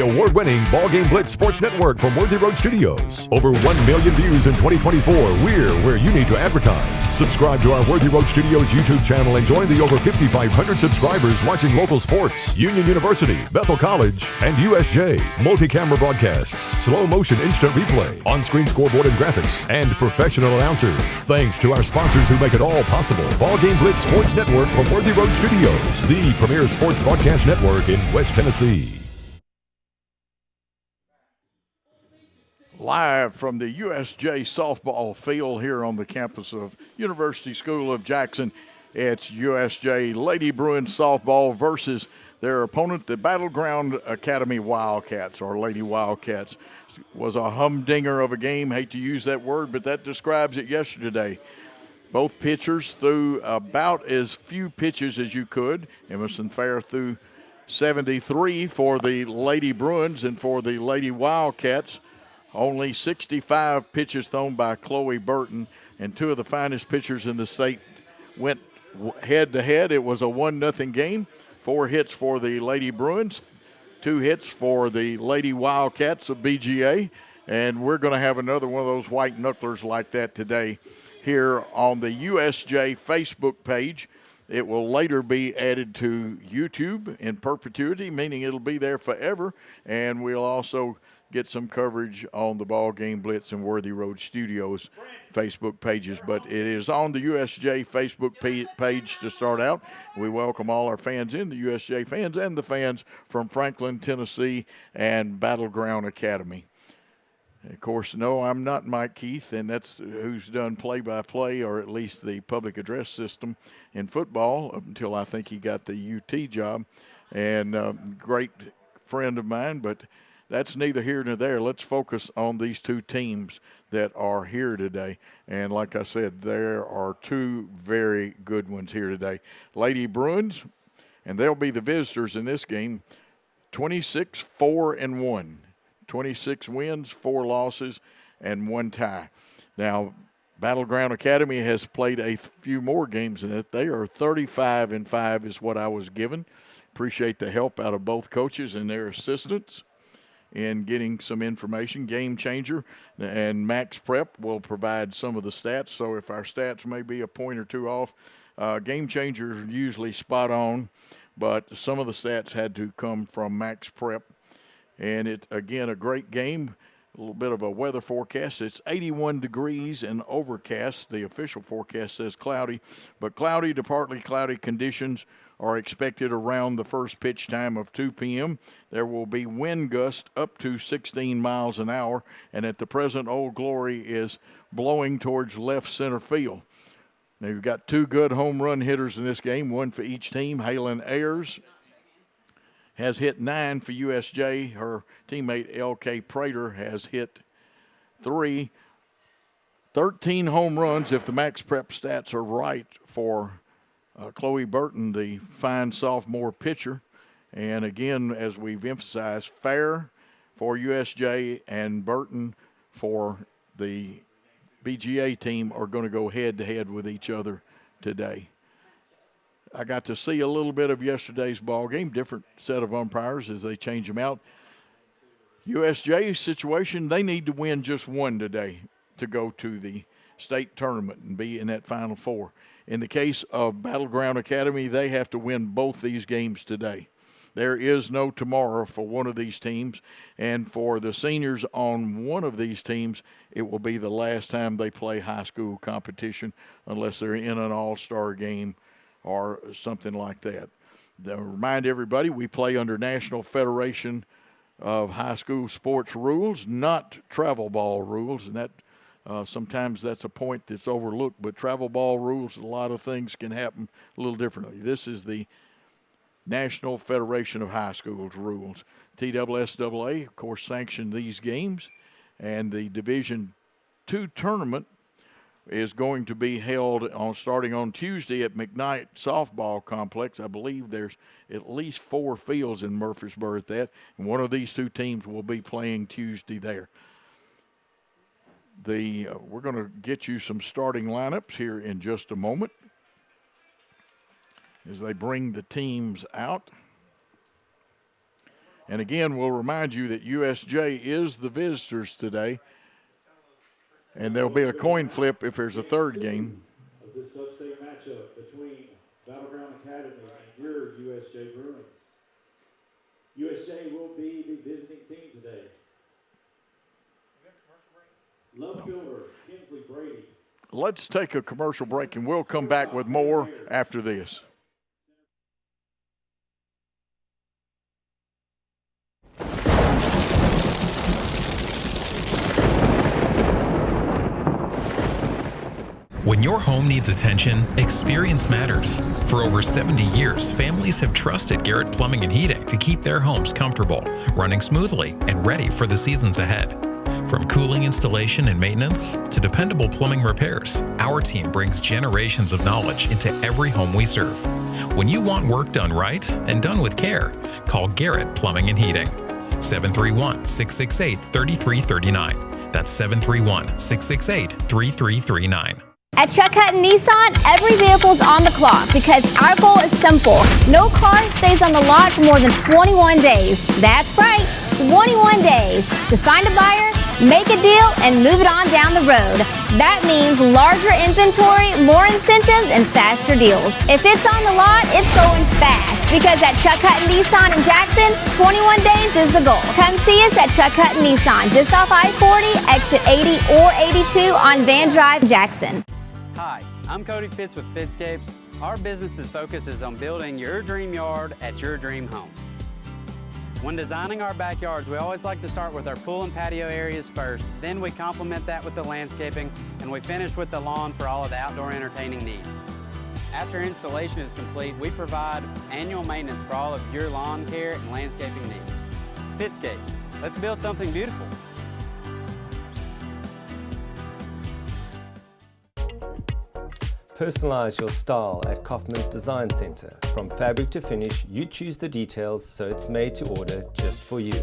award-winning BallGame Blitz Sports Network from Worthy Road Studios. Over 1 million views in 2024. We're where you need to advertise. Subscribe to our Worthy Road Studios YouTube channel and join the over 5,500 subscribers watching local sports, Union University, Bethel College, and USJ. Multi-camera broadcasts, slow motion instant replay, on-screen scoreboard and graphics, and professional announcers. Thanks to our sponsors who make it all possible. BallGame Blitz Sports Network from Worthy Road Studios, the premier sports broadcast network in West Tennessee. Live from the USJ softball field here on the campus of University School of Jackson, it's USJ Lady Bruins softball versus their opponent, the Battleground Academy Wildcats, or Lady Wildcats. It was a humdinger of a game. Hate to use that word, but that describes it yesterday. Both pitchers threw about as few pitches as you could. Emerson Fair threw 73 for the Lady Bruins, and for the Lady Wildcats, only 65 pitches thrown by Chloe Burton, and two of the finest pitchers in the state went head-to-head. It was a 1-0 game. 4 hits for the Lady Bruins, 2 hits for the Lady Wildcats of BGA, and we're going to have another one of those white knucklers like that today here on the USJ Facebook page. It will later be added to YouTube in perpetuity, meaning it'll be there forever, and we'll also get some coverage on the BallGame Blitz and Worthy Road Studios Facebook pages. But it is on the USJ Facebook page to start out. We welcome all our fans in, the USJ fans and the fans from Franklin, Tennessee, and Battleground Academy. Of course, no, I'm not Mike Keith, and that's who's done play-by-play, or at least the public address system in football, up until I think he got the UT job. And great friend of mine, but that's neither here nor there. Let's focus on these two teams that are here today. And like I said, there are two very good ones here today. Lady Bruins, and they'll be the visitors in this game, 26-4-1. 26 wins, 4 losses, and 1 tie. Now, Battleground Academy has played a few more games in it. They are 35-5 is what I was given. Appreciate the help out of both coaches and their assistants in getting some information. Game Changer and Max Prep will provide some of the stats, so if our stats may be a point or two off, Game Changer is usually spot on, but some of the stats had to come from Max Prep. And it, again, a great game. A little bit of a weather forecast. It's 81 degrees and overcast. The official forecast says cloudy, but cloudy to partly cloudy conditions are expected around the first pitch time of 2 p.m. There will be wind gusts up to 16 miles an hour, and at the present, Old Glory is blowing towards left center field. Now, you've got 2 good home run hitters in this game, one for each team. Halen Ayers has hit 9 for USJ. Her teammate L.K. Prater has hit 3. 13 home runs, if the Max Prep stats are right, for Chloe Burton, the fine sophomore pitcher. And again, as we've emphasized, Fair for USJ and Burton for the BGA team are going to go head-to-head with each other today. I got to see a little bit of yesterday's ball game, different set of umpires as they change them out. USJ's situation, they need to win just one today to go to the state tournament and be in that Final Four. In the case of Battleground Academy, they have to win both these games today. There is no tomorrow for one of these teams, and for the seniors on one of these teams, it will be the last time they play high school competition unless they're in an all-star game or something like that. To remind everybody, we play under National Federation of High School Sports rules, not travel ball rules, and that sometimes that's a point that's overlooked, but travel ball rules, a lot of things can happen a little differently. This is the National Federation of High Schools rules. TSSAA, of course, sanctioned these games, and the Division II tournament is going to be held starting on Tuesday at McKnight Softball Complex. I believe there's at least 4 fields in Murfreesboro at that, and one of these two teams will be playing Tuesday there. We're going to get you some starting lineups here in just a moment as they bring the teams out. And again, we'll remind you that USJ is the visitors today. And there'll be a coin flip if there's a third game. Of this sub-state matchup between Battleground Academy and your USJ Bruins. USJ will be the visiting team today. Left fielder, Kinsley Brady. Let's take a commercial break, and we'll come back with more after this. When your home needs attention, experience matters. For over 70 years, families have trusted Garrett Plumbing and Heating to keep their homes comfortable, running smoothly, and ready for the seasons ahead. From cooling installation and maintenance to dependable plumbing repairs, our team brings generations of knowledge into every home we serve. When you want work done right and done with care, call Garrett Plumbing and Heating. 731-668-3339. That's 731-668-3339. At Chuck Hutton Nissan, every vehicle's on the clock because our goal is simple. No car stays on the lot for more than 21 days. That's right, 21 days. To find a buyer, make a deal, and move it on down the road. That means larger inventory, more incentives, and faster deals. If it's on the lot, it's going fast because at Chuck Hutton Nissan in Jackson, 21 days is the goal. Come see us at Chuck Hutton Nissan, just off I-40, exit 80 or 82 on Van Drive, Jackson. Hi, I'm Cody Fitz with Fitscapes. Our business's focus is on building your dream yard at your dream home. When designing our backyards, we always like to start with our pool and patio areas first, then we complement that with the landscaping, and we finish with the lawn for all of the outdoor entertaining needs. After installation is complete, we provide annual maintenance for all of your lawn care and landscaping needs. Fitscapes, let's build something beautiful. Personalize your style at Kaufman's Design Center. From fabric to finish, you choose the details so it's made to order just for you.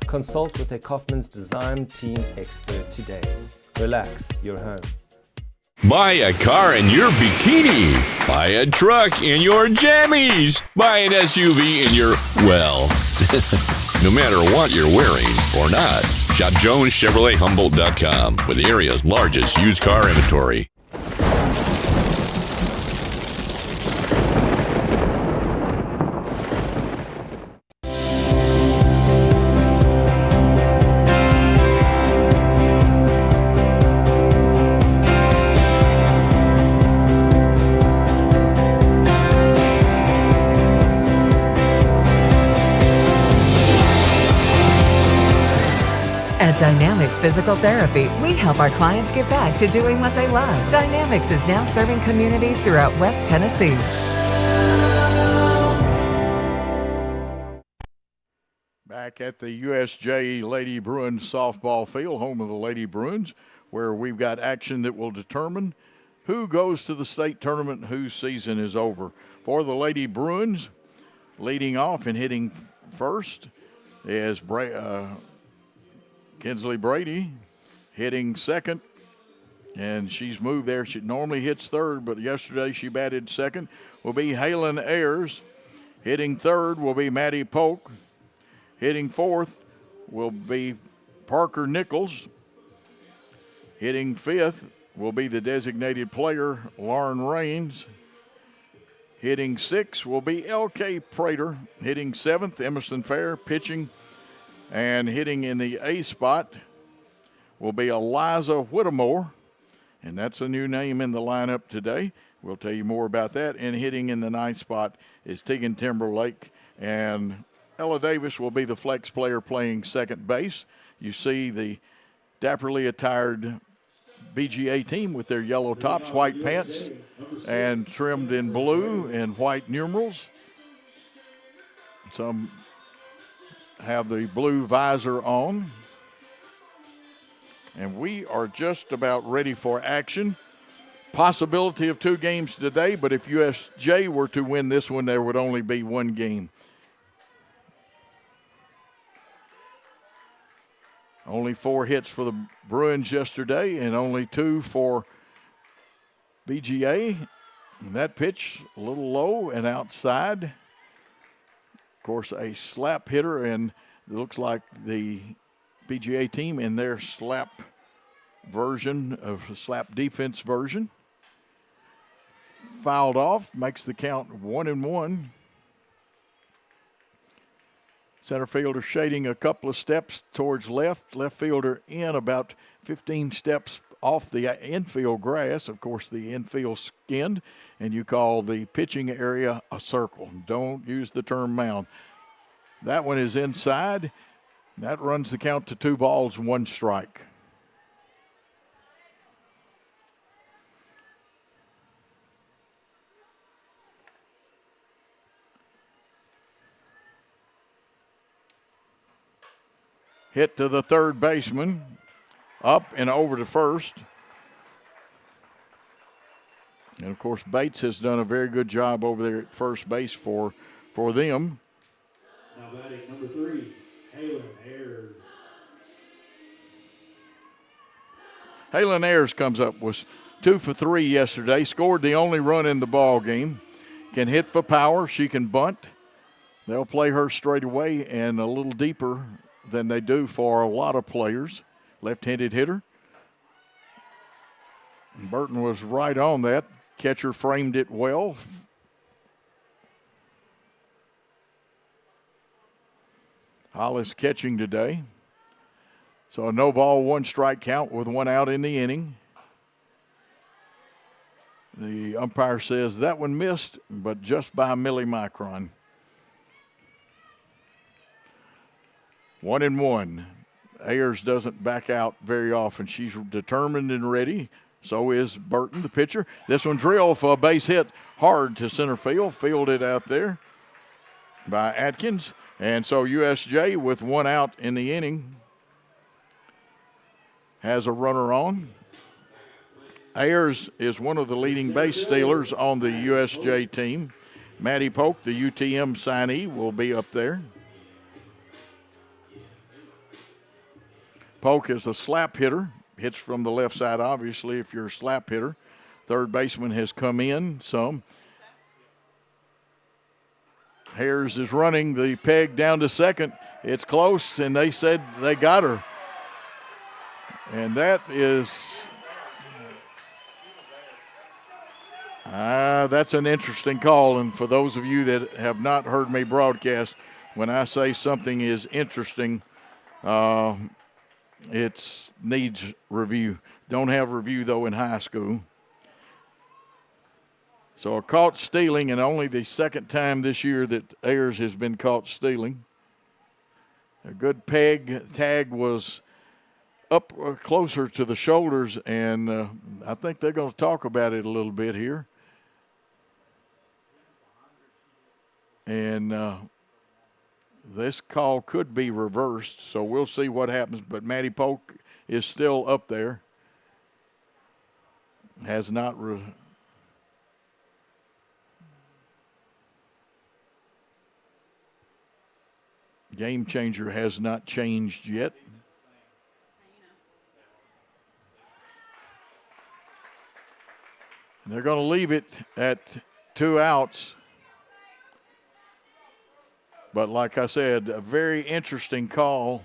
Consult with a Kaufman's Design Team expert today. Relax, you're home. Buy a car in your bikini. Buy a truck in your jammies. Buy an SUV in your, well, no matter what you're wearing or not. Shop JonesChevroletHumboldt.com with the area's largest used car inventory. Dynamics Physical Therapy, we help our clients get back to doing what they love. Dynamics is now serving communities throughout West Tennessee. Back at the USJ Lady Bruins softball field, home of the Lady Bruins, where we've got action that will determine who goes to the state tournament, whose season is over. For the Lady Bruins, leading off and hitting first is Kinsley Brady, hitting second, and she's moved there. She normally hits third, but yesterday she batted second. Will be Halen Ayers. Hitting third will be Maddie Polk. Hitting fourth will be Parker Nichols. Hitting fifth will be the designated player, Lauren Raines. Hitting sixth will be L.K. Prater. Hitting seventh, Emerson Fair. Pitching and hitting in the A spot will be Eliza Whittemore, and that's a new name in the lineup today. We'll tell you more about that. And hitting in the ninth spot is Tegan Timberlake, and Ella Davis will be the flex player playing second base. You see the dapperly attired BGA team with their yellow tops, white pants, and trimmed in blue and white numerals. Some have the blue visor on. And we are just about ready for action. Possibility of 2 games today, but if USJ were to win this one, there would only be 1 game. Only 4 hits for the Bruins yesterday and only 2 for BGA. And that pitch a little low and outside. Of course, a slap hitter, and looks like the BGA team in their slap version of slap defense version. Fouled off, makes the count 1-1. Center fielder shading a couple of steps towards left. Left fielder in about 15 steps off the infield grass. Of course, the infield skinned, and you call the pitching area a circle. Don't use the term mound. That one is inside. That runs the count to 2 balls, 1 strike. Hit to the third baseman, up and over to first. And, of course, Bates has done a very good job over there at first base for them. Now batting number 3, Halen Ayers. Halen Ayers comes up, was 2 for 3 yesterday, scored the only run in the ball game. Can hit for power, she can bunt. They'll play her straight away and a little deeper than they do for a lot of players. Left-handed hitter. Burton was right on that. Catcher framed it well. Hollis catching today. So a no ball, 1 strike count with 1 out in the inning. The umpire says that one missed, but just by a millimicron. 1-1. Ayers doesn't back out very often. She's determined and ready. So is Burton, the pitcher. This one drilled for a base hit hard to center field. Fielded out there by Atkins. And so USJ, with 1 out in the inning, has a runner on. Ayers is one of the leading base stealers on the USJ team. Maddie Polk, the UTM signee, will be up there. Polk is a slap hitter. Hits from the left side, obviously, if you're a slap hitter. Third baseman has come in some. Ayers is running the peg down to second. It's close, and they said they got her. And that is, that's an interesting call. And for those of you that have not heard me broadcast, when I say something is interesting, it needs review. Don't have review, though, in high school. So a caught stealing, and only the second time this year that Ayers has been caught stealing. A good peg tag was up closer to the shoulders, and I think they're going to talk about it a little bit here. And this call could be reversed, so we'll see what happens. But Maddie Polk is still up there. Has not game changer has not changed yet. And they're going to leave it at 2 outs. But like I said, a very interesting call.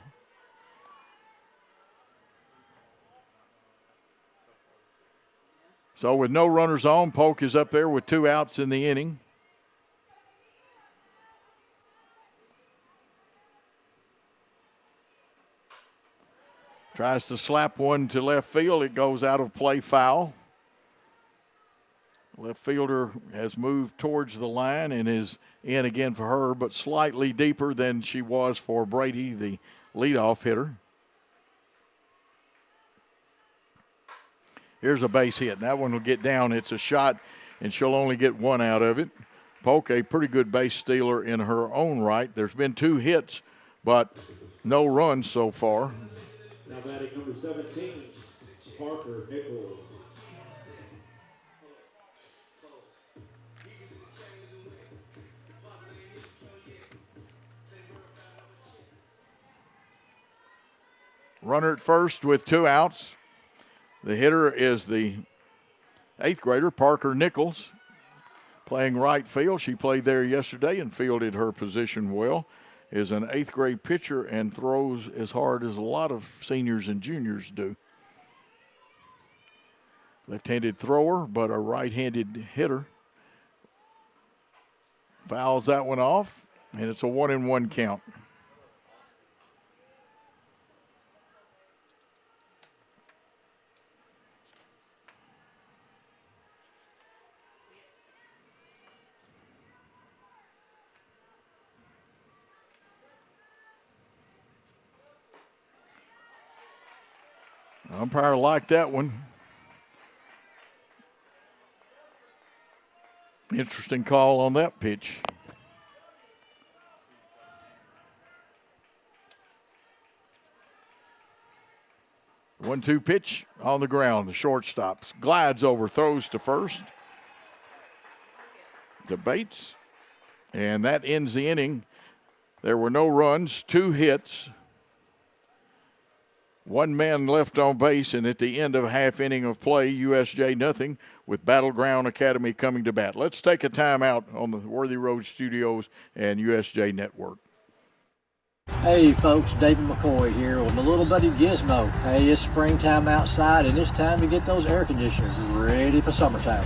So with no runners on, Polk is up there with 2 outs in the inning. Tries to slap one to left field. It goes out of play, foul. Left fielder has moved towards the line and is in again for her, but slightly deeper than she was for Brady, the leadoff hitter. Here's a base hit. That one will get down. It's a shot, and she'll only get 1 out of it. Polk, a pretty good base stealer in her own right. There's been 2 hits, but no runs so far. Now batting number 17, Parker Nichols. Runner at first with 2 outs. The hitter is the 8th grader, Parker Nichols, playing right field. She played there yesterday and fielded her position well. is an 8th grade pitcher and throws as hard as a lot of seniors and juniors do. Left-handed thrower, but a right-handed hitter. Fouls that one off, and it's a 1-1 count. Umpire liked that one. Interesting call on that pitch. One-two pitch on the ground. The shortstop glides over, throws to first. To Bates. And that ends the inning. There were no runs, 2 hits. 1 man left on base, and at the end of a half inning of play, USJ nothing, with Battleground Academy coming to bat. Let's take a timeout on the Worthy Road Studios and USJ Network. Hey folks, David McCoy here with my little buddy Gizmo. Hey, it's springtime outside and it's time to get those air conditioners ready for summertime.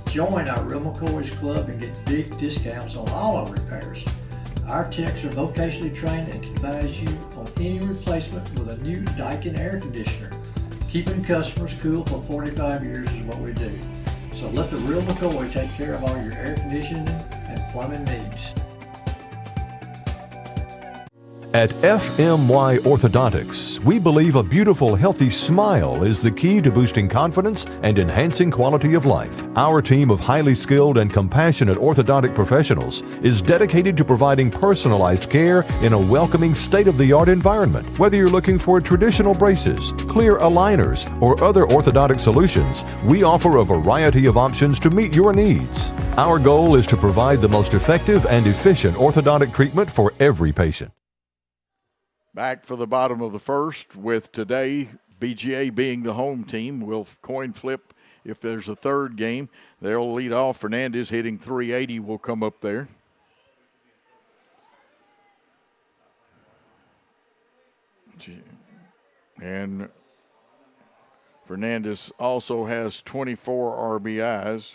Join our Real McCoy's Club and get big discounts on all our repairs. Our techs are vocationally trained and can advise you on any replacement with a new Daikin air conditioner. Keeping customers cool for 45 years is what we do. So let the Real McCoy take care of all your air conditioning and plumbing needs. At FMY Orthodontics, we believe a beautiful, healthy smile is the key to boosting confidence and enhancing quality of life. Our team of highly skilled and compassionate orthodontic professionals is dedicated to providing personalized care in a welcoming, state-of-the-art environment. Whether you're looking for traditional braces, clear aligners, or other orthodontic solutions, we offer a variety of options to meet your needs. Our goal is to provide the most effective and efficient orthodontic treatment for every patient. Back for the bottom of the first, with today BGA being the home team. We'll coin flip if there's a third game. They'll lead off. Fernandez hitting .380 will come up there. And Fernandez also has 24 RBIs.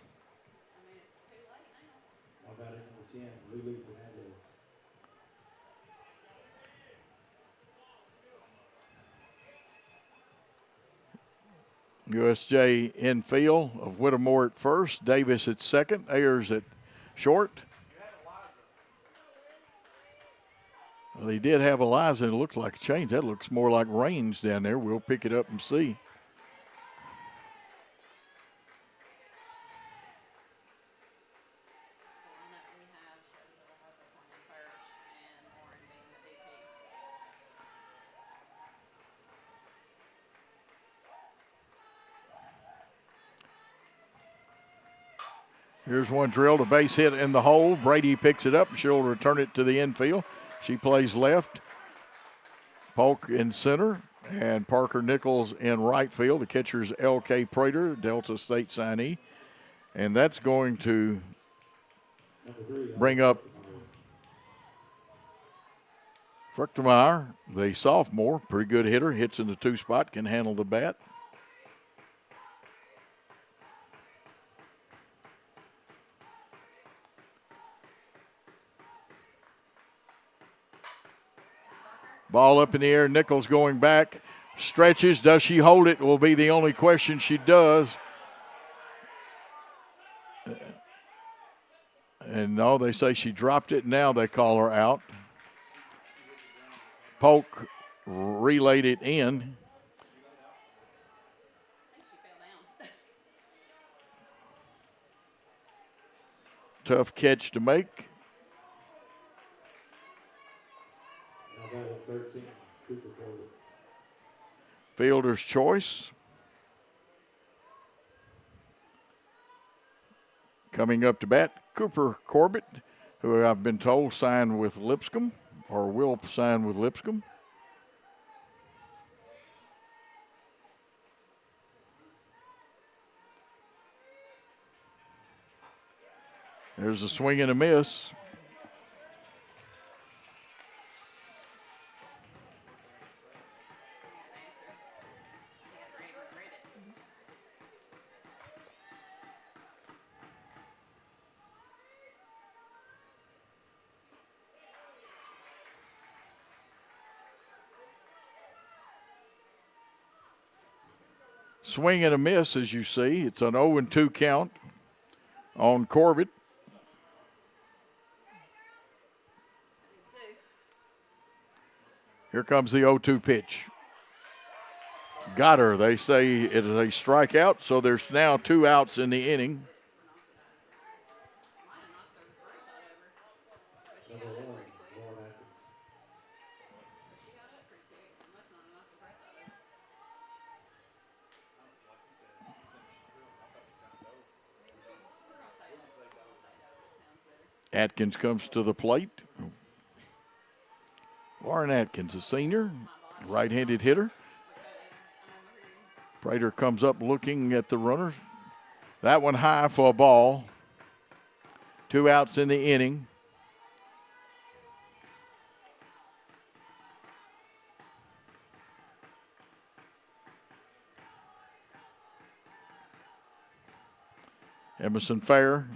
USJ infield of Whittemore at first, Davis at second, Ayers at short. Well, he did have Eliza, and it looks like a change. That looks more like range down there. We'll pick it up and see. Here's one drilled, a base hit in the hole. Brady picks it up. She'll return it to the infield. She plays left. Polk in center, and Parker Nichols in right field. The catcher's L.K. Prater, Delta State signee. And that's going to bring up Fruchtermeyer, the sophomore. Pretty good hitter, hits in the 2 spot, can handle the bat. Ball up in the air, Nichols going back, stretches. Does she hold it? Will be the only question. She does. And no, they say she dropped it. Now they call her out. Polk relayed it in. Tough catch to make. Fielder's choice. Coming up to bat, Cooper Corbett, who I've been told signed with Lipscomb, or will sign with Lipscomb. There's a swing and a miss. Swing and a miss, as you see. It's an 0-2 count on Corbett. Here comes the 0-2 pitch. Got her. They say it is a strikeout, so there's now 2 outs in the inning. Atkins comes to the plate. Lauren Atkins, a senior, right-handed hitter. Prater comes up looking at the runner. That one high for a ball. 2 outs in the inning. Emerson Fair.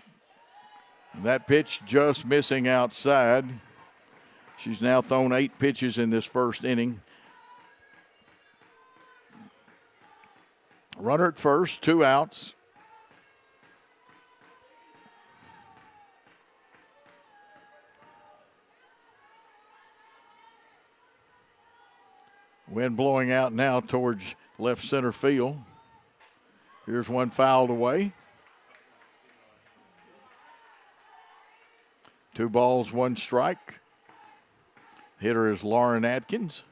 That pitch just missing outside. She's now thrown 8 pitches in this first inning. Runner at first, 2 outs. Wind blowing out now towards left center field. Here's one fouled away. 2 balls, 1 strike. Hitter is Lauren Atkins.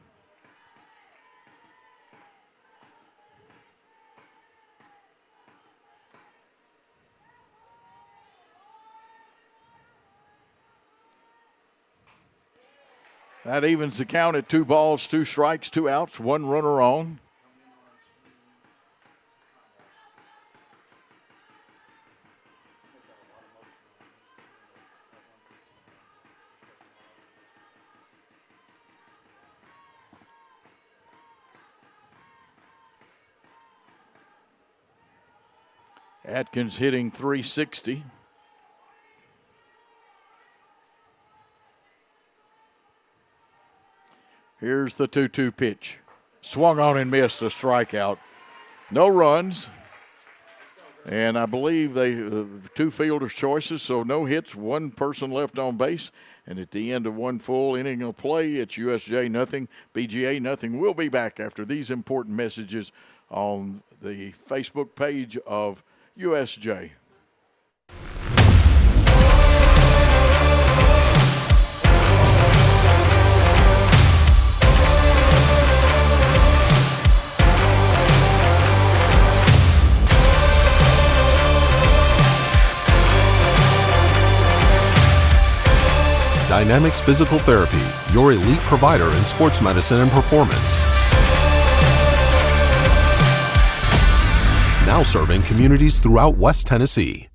That evens the count at 2 balls, 2 strikes, 2 outs, 1 runner on. Atkins hitting .360. Here's the 2-2 pitch. Swung on and missed, a strikeout. No runs. And I believe they 2 fielders' choices, so no hits, 1 person left on base. And at the end of 1 full inning of play, it's USJ nothing, BGA nothing. We'll be back after these important messages on the Facebook page of USJ. Dynamics Physical Therapy, your elite provider in sports medicine and performance. Now serving communities throughout West Tennessee.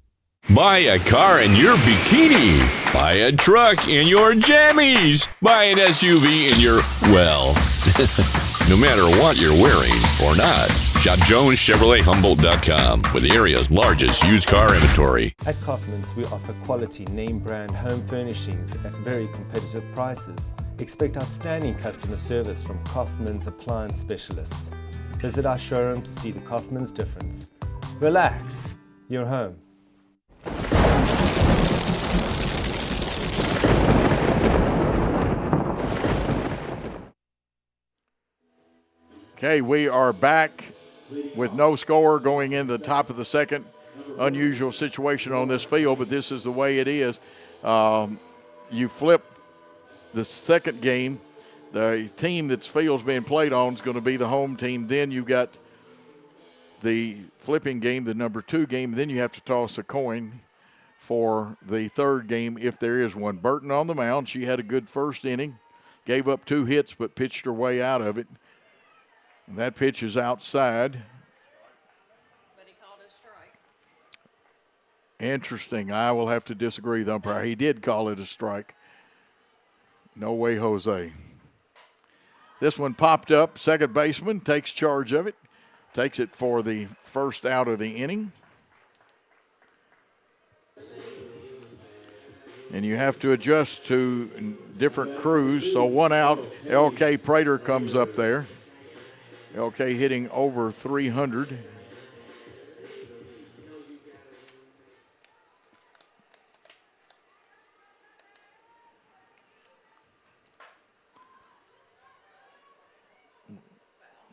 Buy a car in your bikini. Buy a truck in your jammies. Buy an SUV in your, well, no matter what you're wearing or not. Shop JonesChevroletHumboldt.com with the area's largest used car inventory. At Kaufman's, we offer quality name brand home furnishings at very competitive prices. Expect outstanding customer service from Kaufman's appliance specialists. Visit our showroom to see the Kaufman's difference. Relax, you're home. Okay, we are back with no score going into the top of the second. Unusual situation on this field, but this is the way it is. You flip the second game. The team that's field's being played on is going to be the home team. Then you got the flipping game, the number 2 game. Then you have to toss a coin for the third game if there is one. Burton on the mound. She had a good first inning. Gave up 2 hits but pitched her way out of it. And that pitch is outside. But he called it a strike. Interesting. I will have to disagree with the umpire. He did call it a strike. No way, Jose. This one popped up. Second baseman takes charge of it. Takes it for the first out of the inning. And you have to adjust to different crews. So 1 out, L.K. Prater comes up there. LK hitting over 300.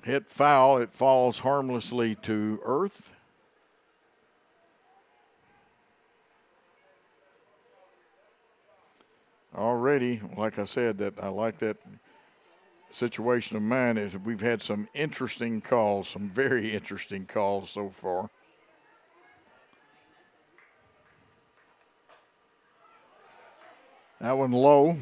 Hit foul. It falls harmlessly to earth. Already, like I said, that I like that situation of mine is we've had some interesting calls, some very interesting calls so far. That one low.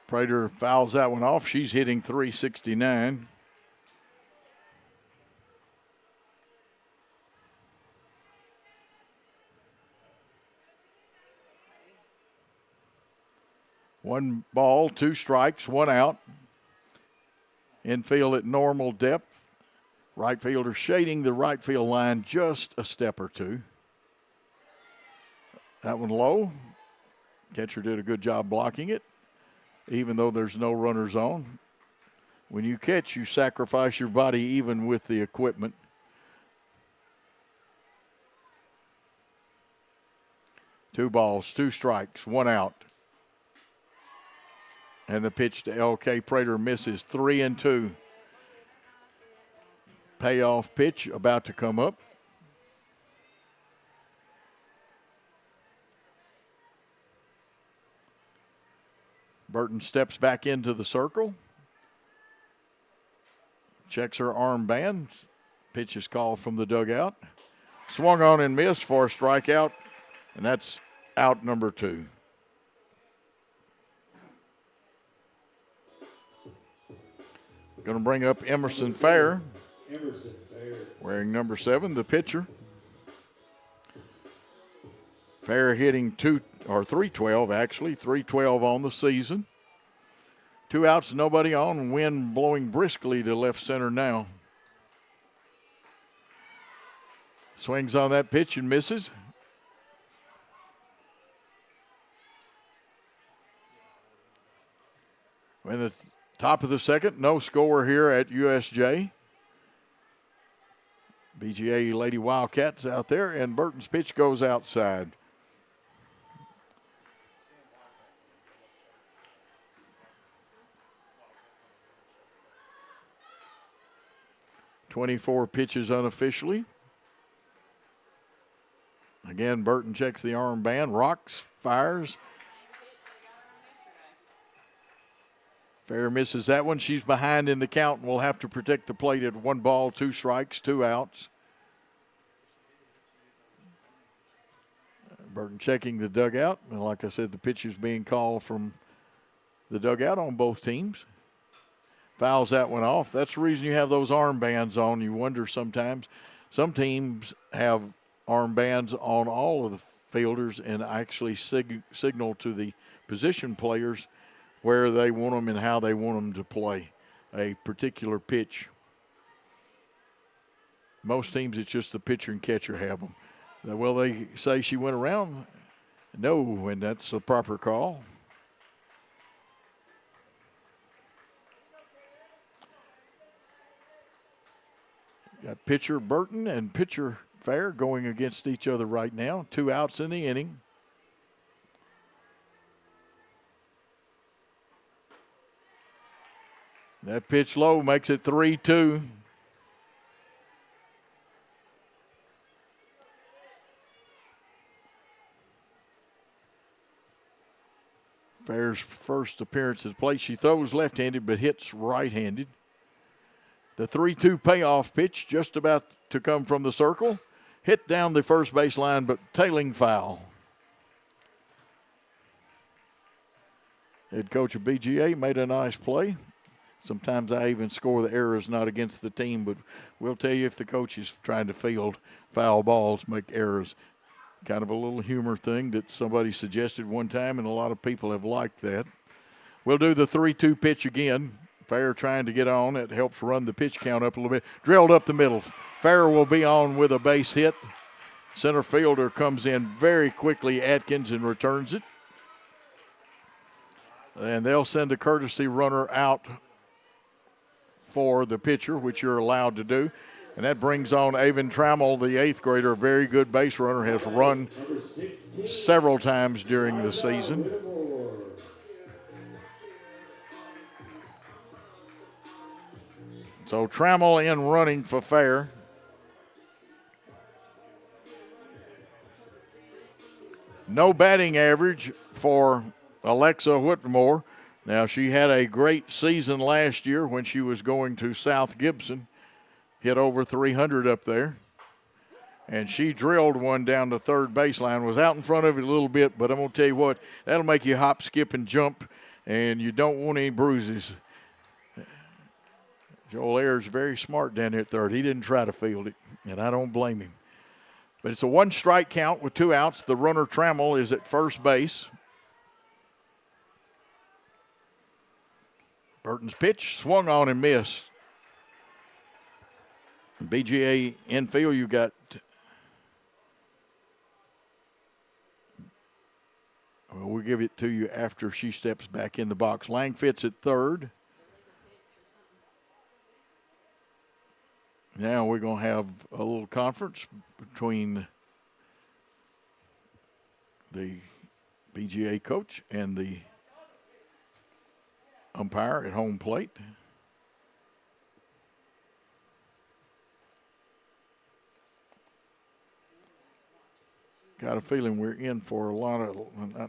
Prater fouls that one off. She's hitting 369. One ball, 2 strikes, 1 out. Infield at normal depth. Right fielder shading the right field line just a step or two. That one low. Catcher did a good job blocking it, even though there's no runners on. When you catch, you sacrifice your body even with the equipment. Two balls, 2 strikes, 1 out. And the pitch to LK Prater misses, 3-2. Payoff pitch about to come up. Burton steps back into the circle. Checks her armband. Pitch is called from the dugout. Swung on and missed for a strikeout, and that's out number 2. Going to bring up Emerson Fair, wearing number 7, the pitcher. Fair hitting 312 actually, 312 on the season. 2 outs, nobody on. Wind blowing briskly to left center now. Swings on that pitch and misses. In the top of the second, no score here at USJ. BGA Lady Wildcats out there, and Burton's pitch goes outside. .24 pitches unofficially. Again, Burton checks the armband, rocks, fires. Fair misses that one. She's behind in the count and will have to protect the plate at 1 ball, 2 strikes, 2 outs. Burton checking the dugout. And like I said, the pitch is being called from the dugout on both teams. Fouls that one off. That's the reason you have those armbands on. You wonder sometimes. Some teams have armbands on all of the fielders and actually signal to the position players where they want them and how they want them to play a particular pitch. Most teams, it's just the pitcher and catcher have them. Well, they say she went around. No, and that's the proper call. Got pitcher Burton and pitcher Fair going against each other right now. 2 outs in the inning. That pitch low makes it 3-2. Fair's first appearance at the plate. She throws left-handed but hits right-handed. The 3-2 payoff pitch just about to come from the circle. Hit down the first base line, but tailing foul. Head coach of BGA made a nice play. Sometimes I even score the errors not against the team, but we'll tell you if the coach is trying to field foul balls, make errors. Kind of a little humor thing that somebody suggested one time, and a lot of people have liked that. We'll do the 3-2 pitch again. Fair trying to get on. It helps run the pitch count up a little bit. Drilled up the middle. Fair will be on with a base hit. Center fielder comes in very quickly, Atkins, and returns it. And they'll send a courtesy runner out for the pitcher, which you're allowed to do. And that brings on Avon Trammell, the 8th grader, a very good base runner, has run several times during the season. So Trammell in running for fair. No batting average for Alexa Whitmore. Now, she had a great season last year when she was going to South Gibson. Hit over 300 up there. And she drilled one down the third baseline. Was out in front of it a little bit, but I'm going to tell you what, that'll make you hop, skip, and jump, and you don't want any bruises. Joel Ayers very smart down there at third. He didn't try to field it, and I don't blame him. But it's a 1-strike count with 2 outs. The runner, Trammell, is at first base. Burton's pitch swung on and missed. BGA infield, you got we'll give it to you after she steps back in the box. Lang fits at third. Now we're going to have a little conference between the BGA coach and the umpire at home plate. Got a feeling we're in for a lot of, I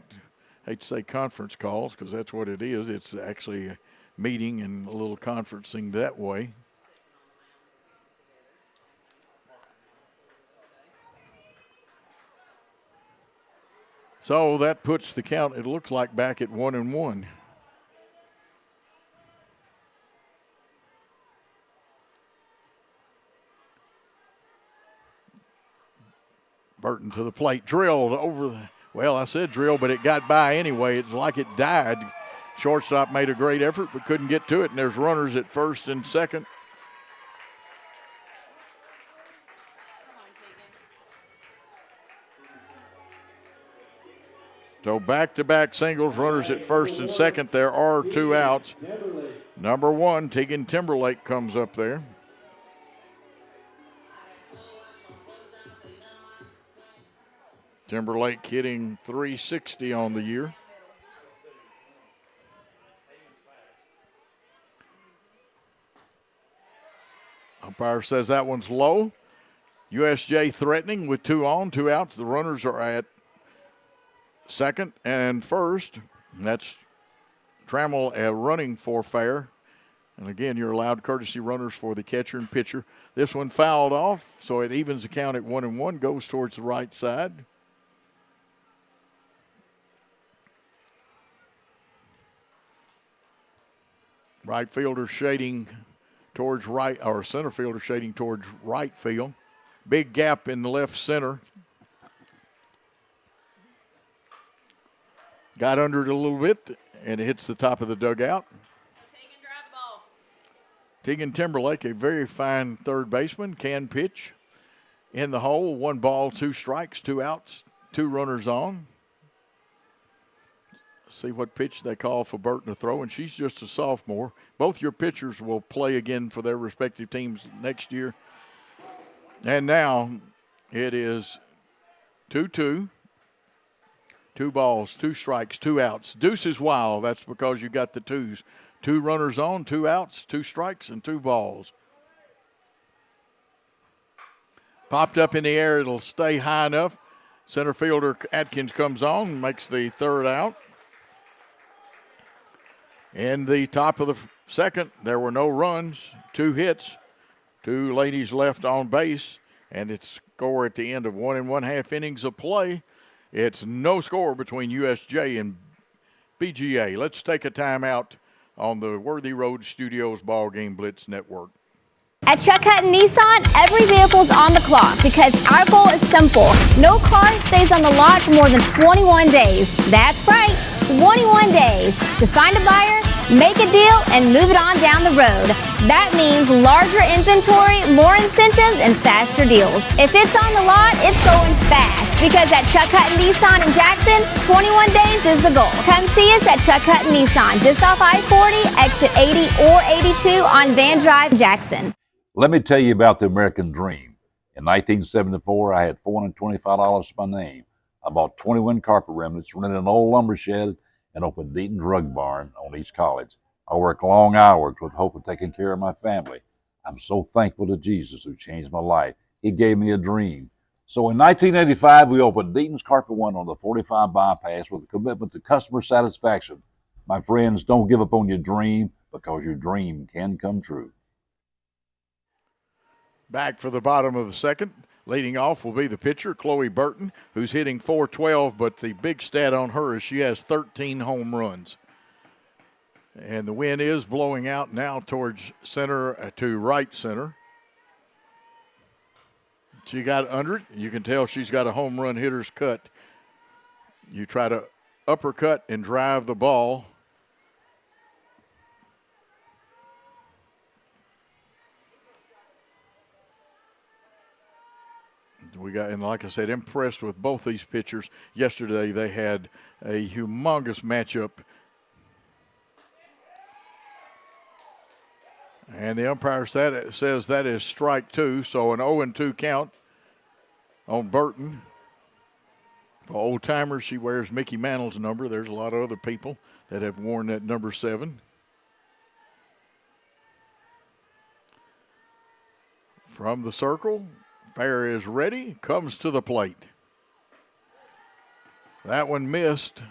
hate to say conference calls because that's what it is. It's actually a meeting and a little conferencing that way. So that puts the count, it looks like, back at 1-1. Burton to the plate, drilled over the, well, I said drill, but it got by anyway. It's like it died. Shortstop made a great effort, but couldn't get to it, and there's runners at first and second. So back-to-back singles, runners at first and second. There are 2 outs. Number 1, Tegan Timberlake comes up there. Timberlake hitting .360 on the year. Umpire says that one's low. USJ threatening with 2 on, 2 outs. The runners are at second and first. And that's Trammell running for fair. And again, you're allowed courtesy runners for the catcher and pitcher. This one fouled off, so it evens the count at 1-1, goes towards the right side. Right fielder shading towards right, or center fielder shading towards right field. Big gap in the left center. Got under it a little bit, and it hits the top of the dugout. Tegan Timberlake, a very fine third baseman, can pitch in the hole. 1 ball, 2 strikes, 2 outs, 2 runners on. See what pitch they call for Burton to throw, and she's just a sophomore. Both your pitchers will play again for their respective teams next year. And now it is 2-2. 2 balls, 2 strikes, 2 outs. Deuce is wild. That's because you got the 2s. 2 runners on, 2 outs, 2 strikes, and 2 balls. Popped up in the air. It'll stay high enough. Center fielder Atkins comes on and makes the 3rd out. In the top of the second, there were no runs, 2 hits, 2 ladies left on base, and it's score at the end of 1 1/2 innings of play. It's no score between USJ and BGA. Let's take a timeout on the Worthy Road Studios Ball Game Blitz Network. At Chuck Hutton Nissan, every vehicle's on the clock because our goal is simple. No car stays on the lot for more than 21 days. That's right, 21 days to find a buyer Make a deal and move it on down the road. That means larger inventory, more incentives, and faster deals. If it's on the lot, it's going fast because at Chuck Hutton Nissan in Jackson, 21 days is the goal. Come see us at Chuck Hutton Nissan, just off I-40, exit 80 or 82 on Van Drive, Jackson. Let me tell you about the American Dream. In 1974, I had $425 to my name. I bought 21 carpet remnants, rented an old lumber shed, and opened Deaton's Rug Barn on East College. I worked long hours with hope of taking care of my family. I'm so thankful to Jesus who changed my life. He gave me a dream. So in 1985, we opened Deaton's Carpet One on the 45 bypass with a commitment to customer satisfaction. My friends, don't give up on your dream because your dream can come true. Back for the bottom of the second. Leading off will be the pitcher, Chloe Burton, who's hitting .412, but the big stat on her is she has 13 home runs. And the wind is blowing out now towards center to right center. She got under it. You can tell she's got a home run hitter's cut. You try to uppercut and drive the ball. We got, and like I said, impressed with both these pitchers. Yesterday they had a humongous matchup. And the umpire says that is strike two, so an 0-2 count on Burton. For old timers, she wears Mickey Mantle's number. There's a lot of other people that have worn that number 7. From the circle, Fair is ready, comes to the plate. That one missed.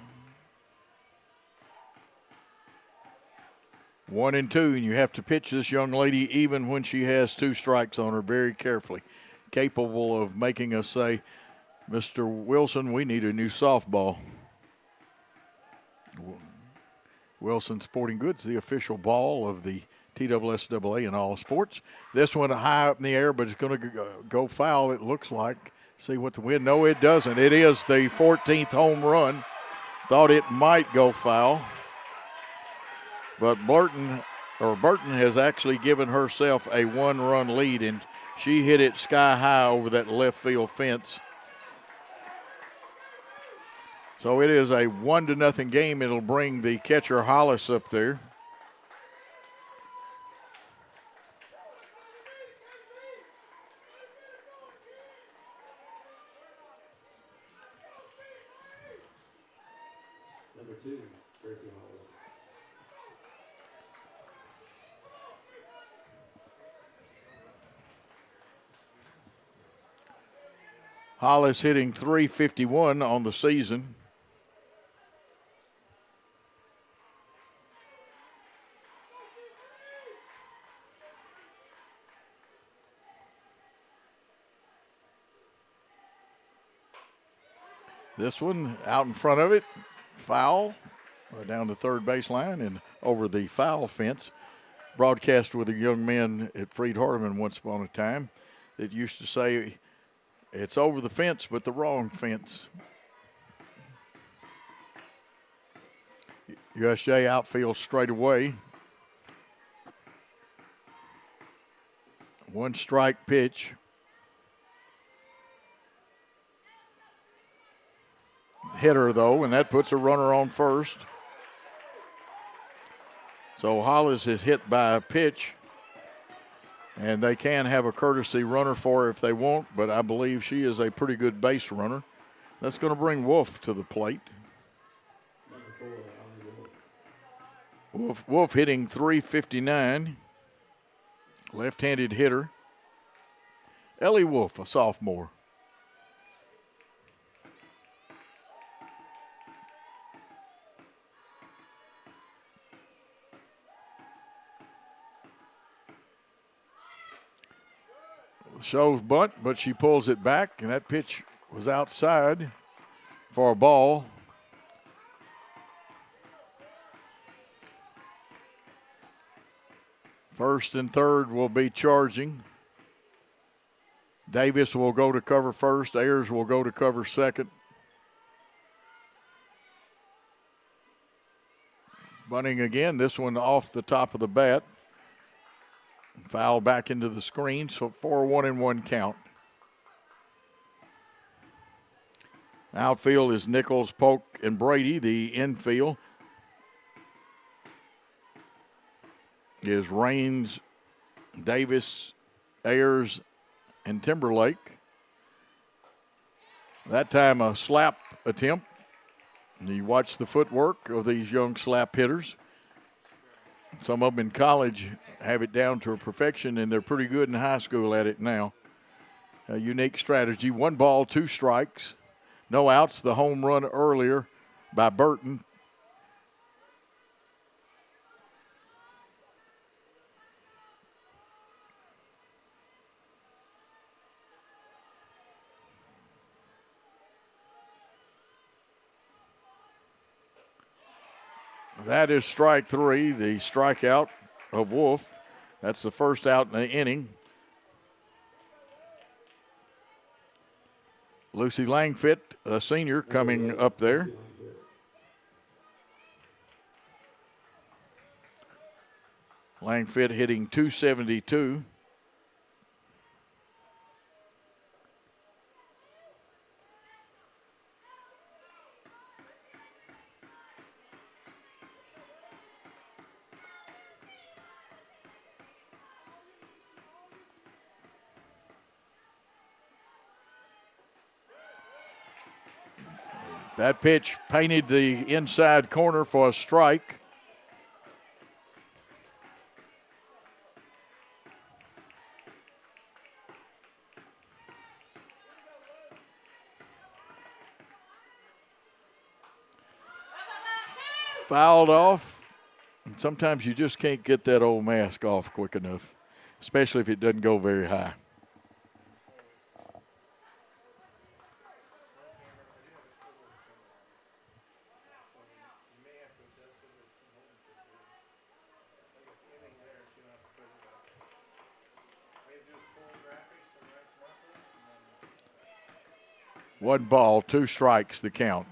1-2, and you have to pitch this young lady even when she has 2 strikes on her very carefully. Capable of making us say, Mr. Wilson, we need a new softball. Wilson Sporting Goods, the official ball of the TSSAA in all sports. This one high up in the air, but it's going to go foul, it looks like. See what the wind, no, it doesn't. It is the 14th home run. Thought it might go foul. But Burton has actually given herself a 1-run lead, and she hit it sky high over that left field fence. So it is a 1-0 game. It'll bring the catcher Hollis up there. Number 2, Tracy Hollis. Hollis hitting .351 on the season. This one out in front of it, foul, down the third baseline and over the foul fence. Broadcast with a young man at Freed Hardeman once upon a time that used to say, it's over the fence, but the wrong fence. USJ outfield straight away. 1 strike pitch. Hitter, though, and that puts a runner on first. So Hollis is hit by a pitch, and they can have a courtesy runner for her if they want, but I believe she is a pretty good base runner. That's going to bring Wolf to the plate. Wolf hitting .359, left-handed hitter. Ellie Wolf, a sophomore. Shows bunt, but she pulls it back, and that pitch was outside for a ball. First and third will be charging. Davis will go to cover first. Ayers will go to cover second. Bunting again, this one off the top of the bat. Foul back into the screen, so 4-1-1 count. Outfield is Nichols, Polk, and Brady. The infield is Raines, Davis, Ayers, and Timberlake. That time a slap attempt. And you watch the footwork of these young slap hitters. Some of them in college have it down to a perfection, and they're pretty good in high school at it now. A unique strategy. 1 ball, 2 strikes. No outs. The home run earlier by Burton. That is strike 3, the strikeout of Wolf. That's the first out in the inning. Lucy Langfit, a senior, coming up there. Langfit hitting .272. That pitch painted the inside corner for a strike. Fouled off. And sometimes you just can't get that old mask off quick enough, especially if it doesn't go very high. One ball, 2 strikes, the count.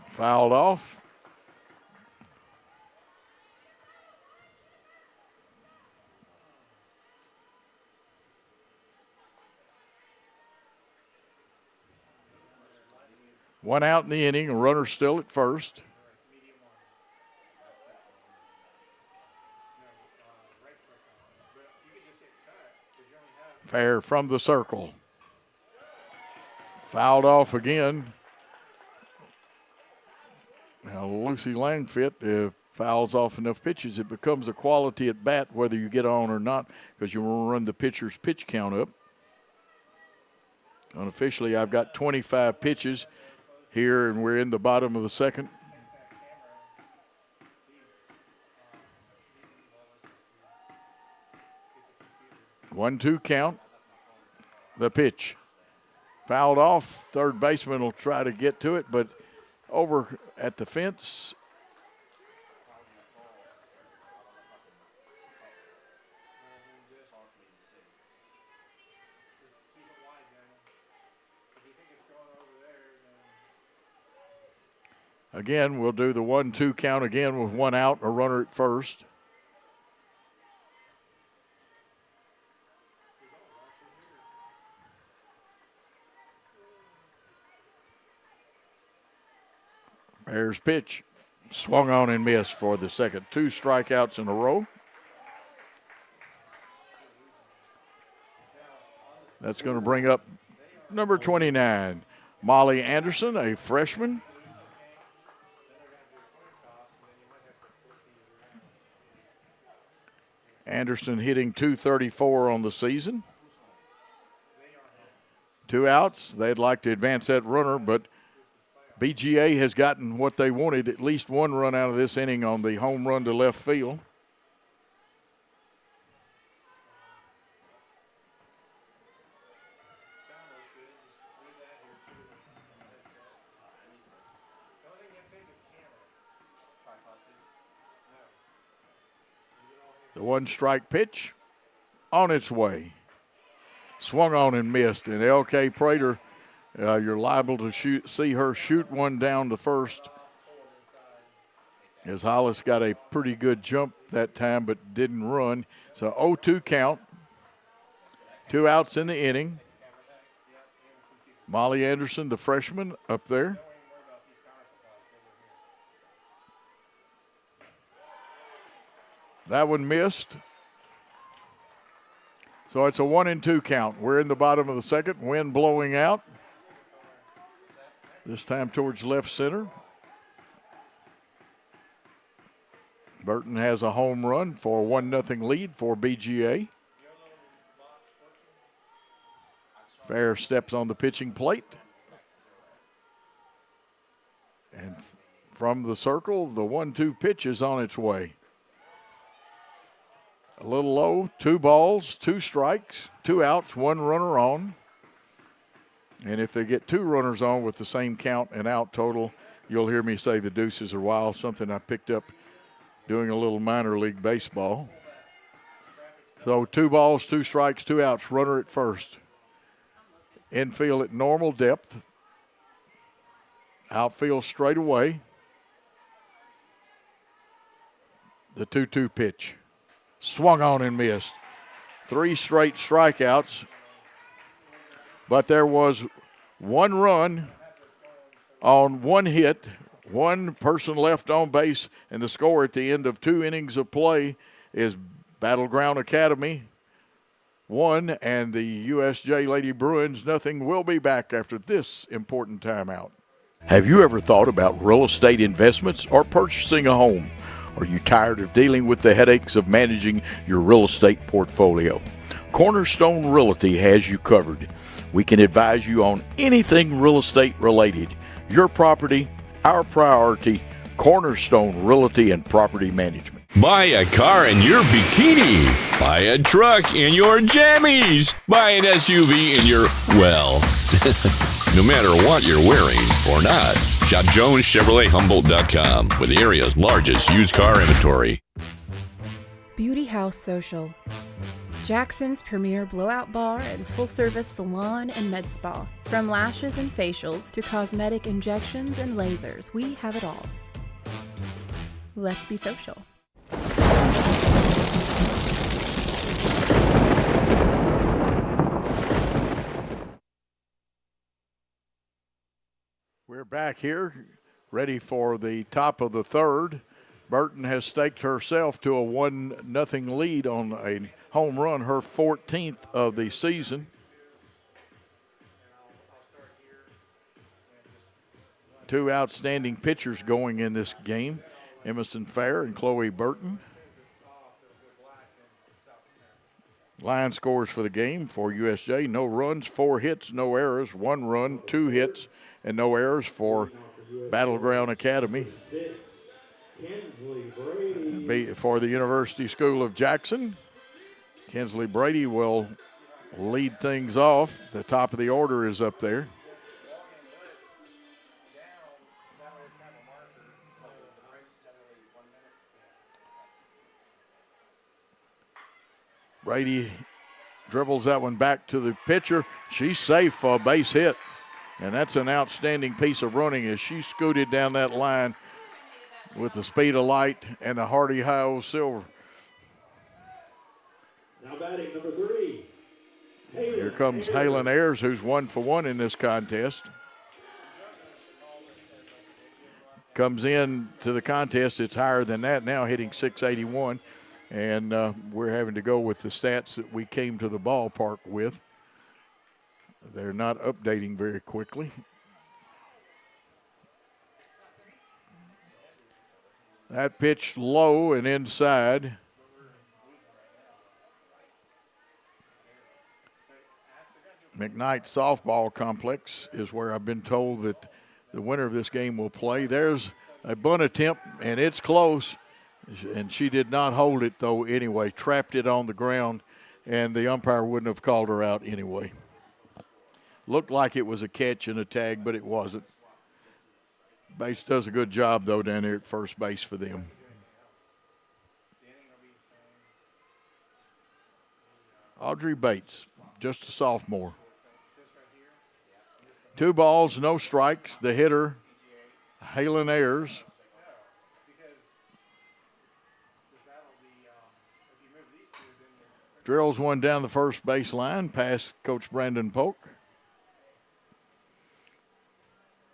Fouled off. One out in the inning, a runner still at first. Fair from the circle. Fouled off again. Now, Lucy Langfit fouls off enough pitches, it becomes a quality at bat whether you get on or not, because you want to run the pitcher's pitch count up. Unofficially, I've got 25 pitches here, and we're in the bottom of the second. One-two count. The pitch. Fouled off. Third baseman will try to get to it, but over at the fence. Again, we'll do the 1-2 count again with one out, a runner at first. Bears pitch, swung on and missed for the second. 2 strikeouts in a row. That's going to bring up number 29, Molly Anderson, a freshman. Anderson hitting .234 on the season. 2 outs. They'd like to advance that runner, but BGA has gotten what they wanted, at least one run out of this inning on the home run to left field. The 1-strike pitch. on its way. Swung on and missed. And L.K. Prater, you're liable to see her shoot one down the first, as Hollis got a pretty good jump that time but didn't run. So 0-2 count. 2 outs in the inning. Molly Anderson, the freshman, up there. That one missed. So it's a 1-2 count. We're in the bottom of the second. Wind blowing out. This time towards left center. Burton has a home run for a 1-0 lead for BGA. Fair steps on the pitching plate. And from the circle, the 1-2 pitch is on its way. A little low, 2 balls, 2 strikes, 2 outs, 1 runner on. And if they get 2 runners on with the same count and out total, you'll hear me say the deuces are wild, something I picked up doing a little minor league baseball. So 2 balls, 2 strikes, 2 outs, runner at first. Infield at normal depth. Outfield straight away. The 2-2 pitch. Swung on and missed. 3 straight strikeouts. But there was 1 run on 1 hit, 1 person left on base, and the score at the end of 2 innings of play is Battleground Academy 1 and the USJ Lady Bruins nothing. We'll be back after this important timeout. Have you ever thought about real estate investments or purchasing a home? Are you tired of dealing with the headaches of managing your real estate portfolio? Cornerstone Realty has you covered. We can advise you on anything real estate related. Your property, our priority. Cornerstone Realty and Property Management. Buy a car in your bikini. Buy a truck in your jammies. Buy an SUV in your, well, no matter what you're wearing or not. Shop JonesChevroletHumboldt.com with the area's largest used car inventory. Beauty House Social. Jackson's premier blowout bar and full-service salon and med spa. From lashes and facials to cosmetic injections and lasers, we have it all. Let's be social. We're back here, ready for the top of the third. Burton has staked herself to a 1-0 lead on a home run, her 14th of the season. Two outstanding pitchers going in this game, Emerson Fair and Chloe Burton. Line scores for the game for USJ: no runs, 4 hits, no errors, 1 run, 2 hits, and no errors for Battleground Academy. For the University School of Jackson, Kinsley Brady will lead things off. The top of the order is up there. Brady dribbles that one back to the pitcher. She's safe for a base hit. And that's an outstanding piece of running as she scooted down that line with the speed of light and the hardy high silver. Now batting number 3. Here comes Halen Ayers, who's 1 for 1 in this contest. Comes in to the contest, it's higher than that now, hitting .681. And we're having to go with the stats that we came to the ballpark with. They're not updating very quickly. That pitch low and inside. McKnight Softball Complex is where I've been told that the winner of this game will play. There's a bunt attempt, and it's close. And she did not hold it, though, anyway. Trapped it on the ground, and the umpire wouldn't have called her out anyway. Looked like it was a catch and a tag, but it wasn't. Base does a good job, though, down there at first base for them. Audrey Bates, just a sophomore. 2 balls, no strikes. The hitter, Halen Ayers. Drills one down the first base line past Coach Brandon Polk.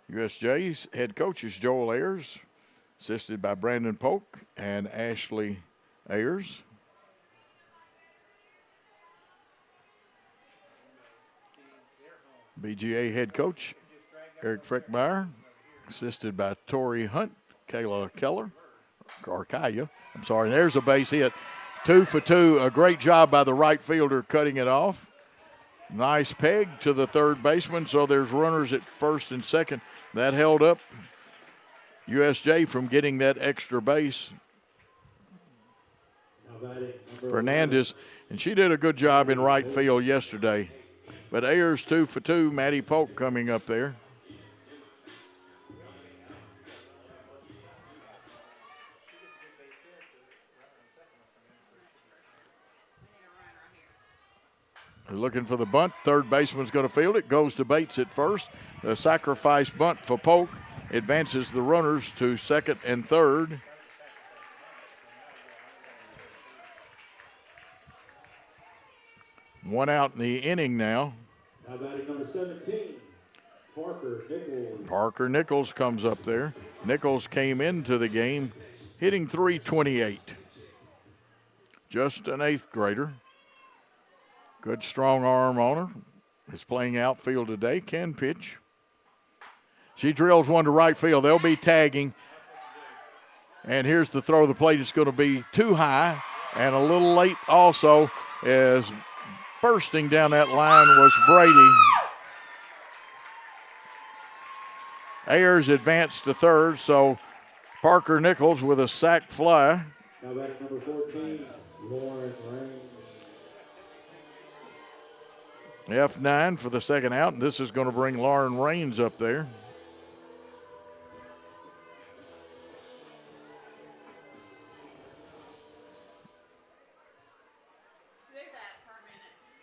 USJ's head coach is Joel Ayers, assisted by Brandon Polk and Ashley Ayers. BGA head coach Eric Freckmeyer, assisted by Tori Hunt, Kayla Keller, or Kaya. I'm sorry, and there's a base hit. 2 for 2, a great job by the right fielder cutting it off. Nice peg to the third baseman, so there's runners at first and second. That held up USJ from getting that extra base. Fernandez, and she did a good job in right field yesterday. But Ayers 2 for 2, Maddie Polk coming up there. Looking for the bunt. Third baseman's going to field it. Goes to Bates at first. The sacrifice bunt for Polk advances the runners to second and third. One out in the inning now. Now batting number 17, Parker Nichols. Parker Nichols comes up there. Nichols came into the game hitting .328. Just an 8th grader. Good strong arm on her. Is playing outfield today. Can pitch. She drills one to right field. They'll be tagging. And here's the throw. The plate is going to be too high and a little late also, as bursting down that line was Brady. Ayers advanced to third, so Parker Nichols with a sac fly. Now batting number 14, Lauren Raines. F9 for the second out, and this is going to bring Lauren Raines up there.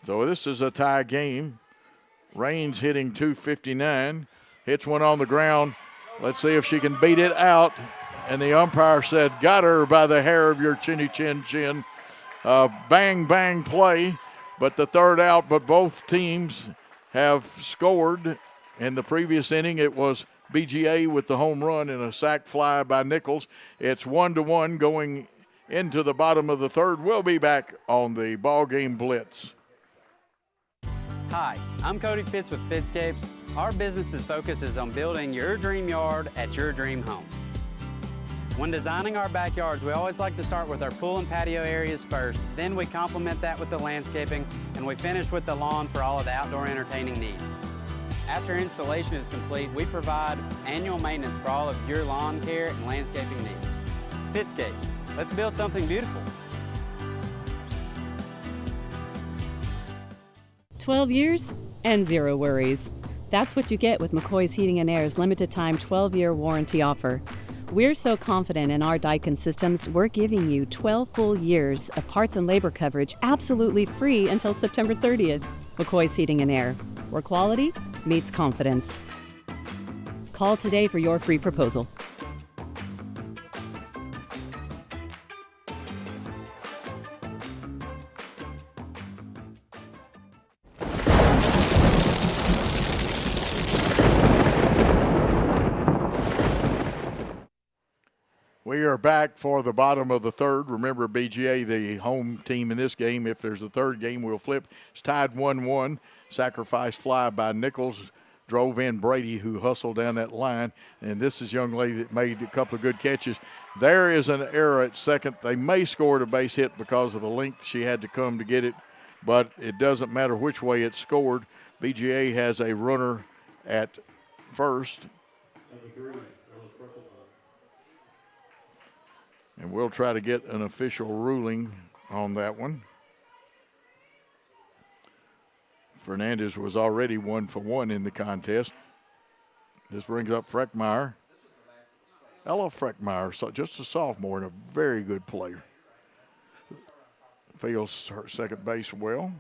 So this is a tie game. Raines hitting .259, hits one on the ground. Let's see if she can beat it out. And the umpire said, got her by the hair of your chinny chin chin. Bang, bang play. But the third out, but both teams have scored. In the previous inning, it was BGA with the home run and a sac fly by Nichols. It's 1-1 going into the bottom of the third. We'll be back on the ball game Blitz. Hi, I'm Cody Fitz with Fitscapes. Our business's focus is on building your dream yard at your dream home. When designing our backyards, we always like to start with our pool and patio areas first, then we complement that with the landscaping, and we finish with the lawn for all of the outdoor entertaining needs. After installation is complete, we provide annual maintenance for all of your lawn care and landscaping needs. Fitscapes, let's build something beautiful. 12 years and 0 worries. That's what you get with McCoy's Heating and Air's limited time 12-year warranty offer. We're so confident in our Daikin systems, we're giving you 12 full years of parts and labor coverage absolutely free until September 30th. McCoy's Heating and Air, where quality meets confidence. Call today for your free proposal. We are back for the bottom of the third. Remember, BGA, the home team in this game. If there's a third game, we'll flip. It's tied 1-1. Sacrifice fly by Nichols. Drove in Brady, who hustled down that line. And this is a young lady that made a couple of good catches. There is an error at second. They may score a base hit because of the length she had to come to get it. But it doesn't matter which way it's scored. BGA has a runner at first. And we'll try to get an official ruling on that one. Fernandez was already 1 for 1 in the contest. This brings up Freckmeyer. Ella Freckmeyer, so just a sophomore and a very good player. Fields her second base well.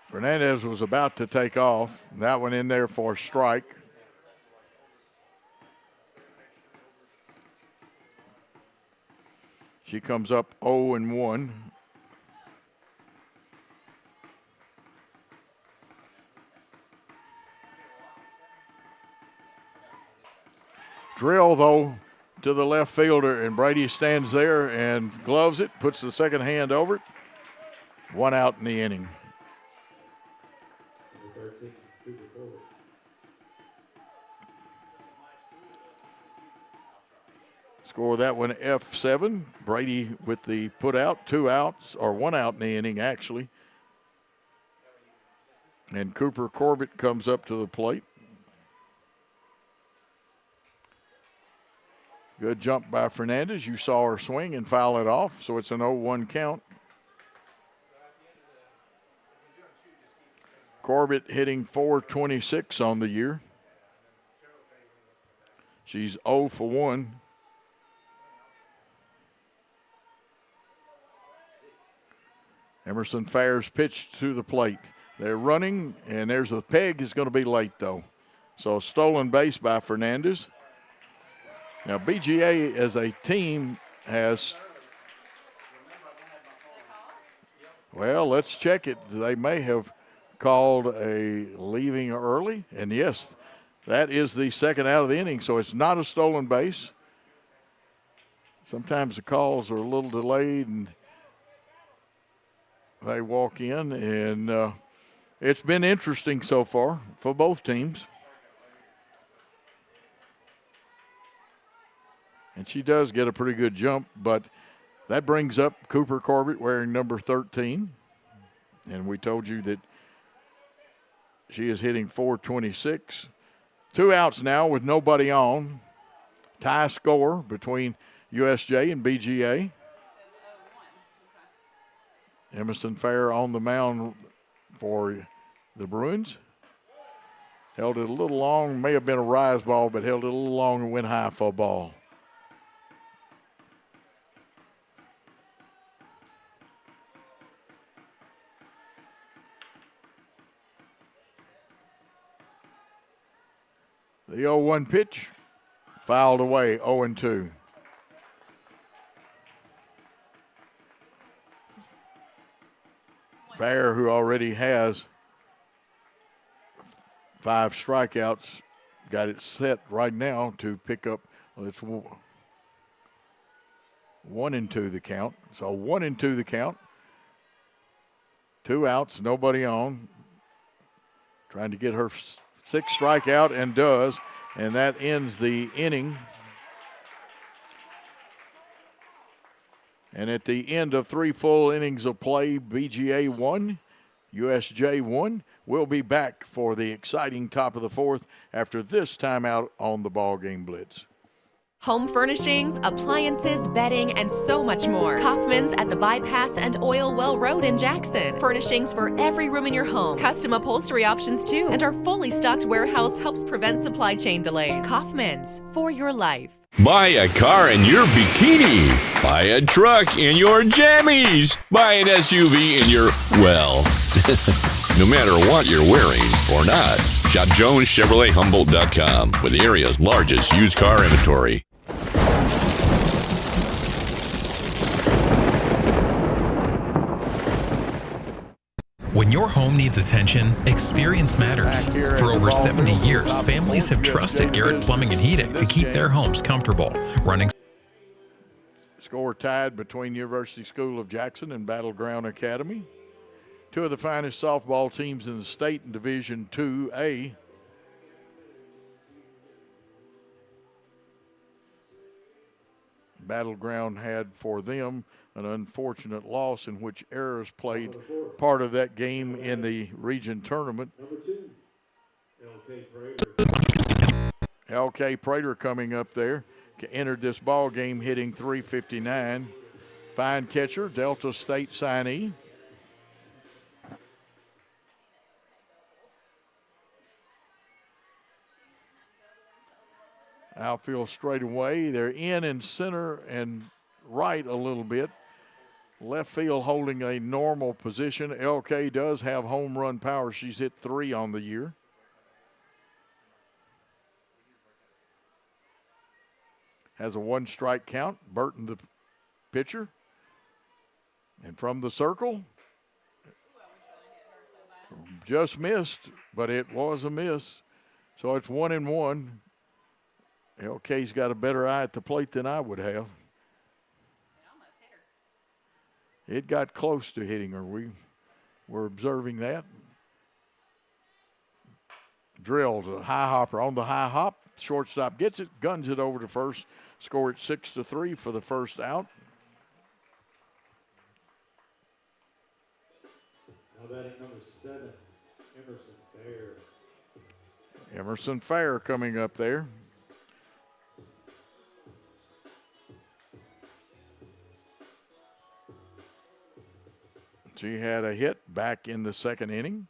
Fernandez was about to take off. That one in there for a strike. She comes up 0-1. Drill, though, to the left fielder, and Brady stands there and gloves it, puts the second hand over it. 1 out in the inning. Score that one F7. Brady with the put out, 2 outs, or 1 out in the inning, actually. And Cooper Corbett comes up to the plate. Good jump by Fernandez. You saw her swing and foul it off, so it's an 0-1 count. Corbett hitting .426 on the year. She's 0 for 1. Emerson Fair's pitch to the plate. They're running, and there's a peg. Is going to be late, though. So a stolen base by Fernandez. Now, BGA as a team has, well, let's check it. They may have called a leaving early, and yes, that is the second out of the inning, so it's not a stolen base. Sometimes the calls are a little delayed, and they walk in, and it's been interesting so far for both teams. And she does get a pretty good jump, but that brings up Cooper Corbett wearing number 13. And we told you that she is hitting .426. 2 outs now with nobody on. Tie score between USJ and BGA. Emerson Fair on the mound for the Bruins. Held it a little long, may have been a rise ball, but held it a little long and went high for a ball. The 0-1 pitch, fouled away, 0-2. Fair, who already has 5 strikeouts, got it set right now to pick up. Well, it's 1-2 the count. So 1-2 the count. 2 outs, nobody on. Trying to get her 6th strikeout, and does, and that ends the inning. And at the end of 3 full innings of play, BGA 1, USJ 1. We'll be back for the exciting top of the 4th after this timeout on the BallGame Blitz. Home furnishings, appliances, bedding, and so much more. Kaufman's at the Bypass and Oil Well Road in Jackson. Furnishings for every room in your home. Custom upholstery options too. And our fully stocked warehouse helps prevent supply chain delays. Kaufman's, for your life. Buy a car in your bikini. Buy a truck in your jammies. Buy an SUV in your, well, no matter what you're wearing or not. Shop JonesChevroletHumboldt.com with the area's largest used car inventory. When your home needs attention, experience matters. For over 70 years, families have trusted Garrett Plumbing and Heating to keep their homes comfortable. Running Score tied between University School of Jackson and Battleground Academy. 2 of the finest softball teams in the state in Division 2A. Battleground had for them an unfortunate loss in which Errors played part of that game in the region tournament. LK Prater coming up there, entered this ball game hitting .359. Fine catcher, Delta State signee. Outfield straight away. They're in and center and right a little bit. Left field holding a normal position. LK does have home run power. She's hit 3 on the year. Has a 1-strike count. Burton, the pitcher. And from the circle, just missed, but it was a miss. So it's 1-1. LK's got a better eye at the plate than I would have. It got close to hitting her. We were observing that. Drilled a high hopper on the high hop. Shortstop gets it, guns it over to first. Score it 6-3 for the first out. Now batting number 7, Emerson Fair. Emerson Fair coming up there. She had a hit back in the second inning.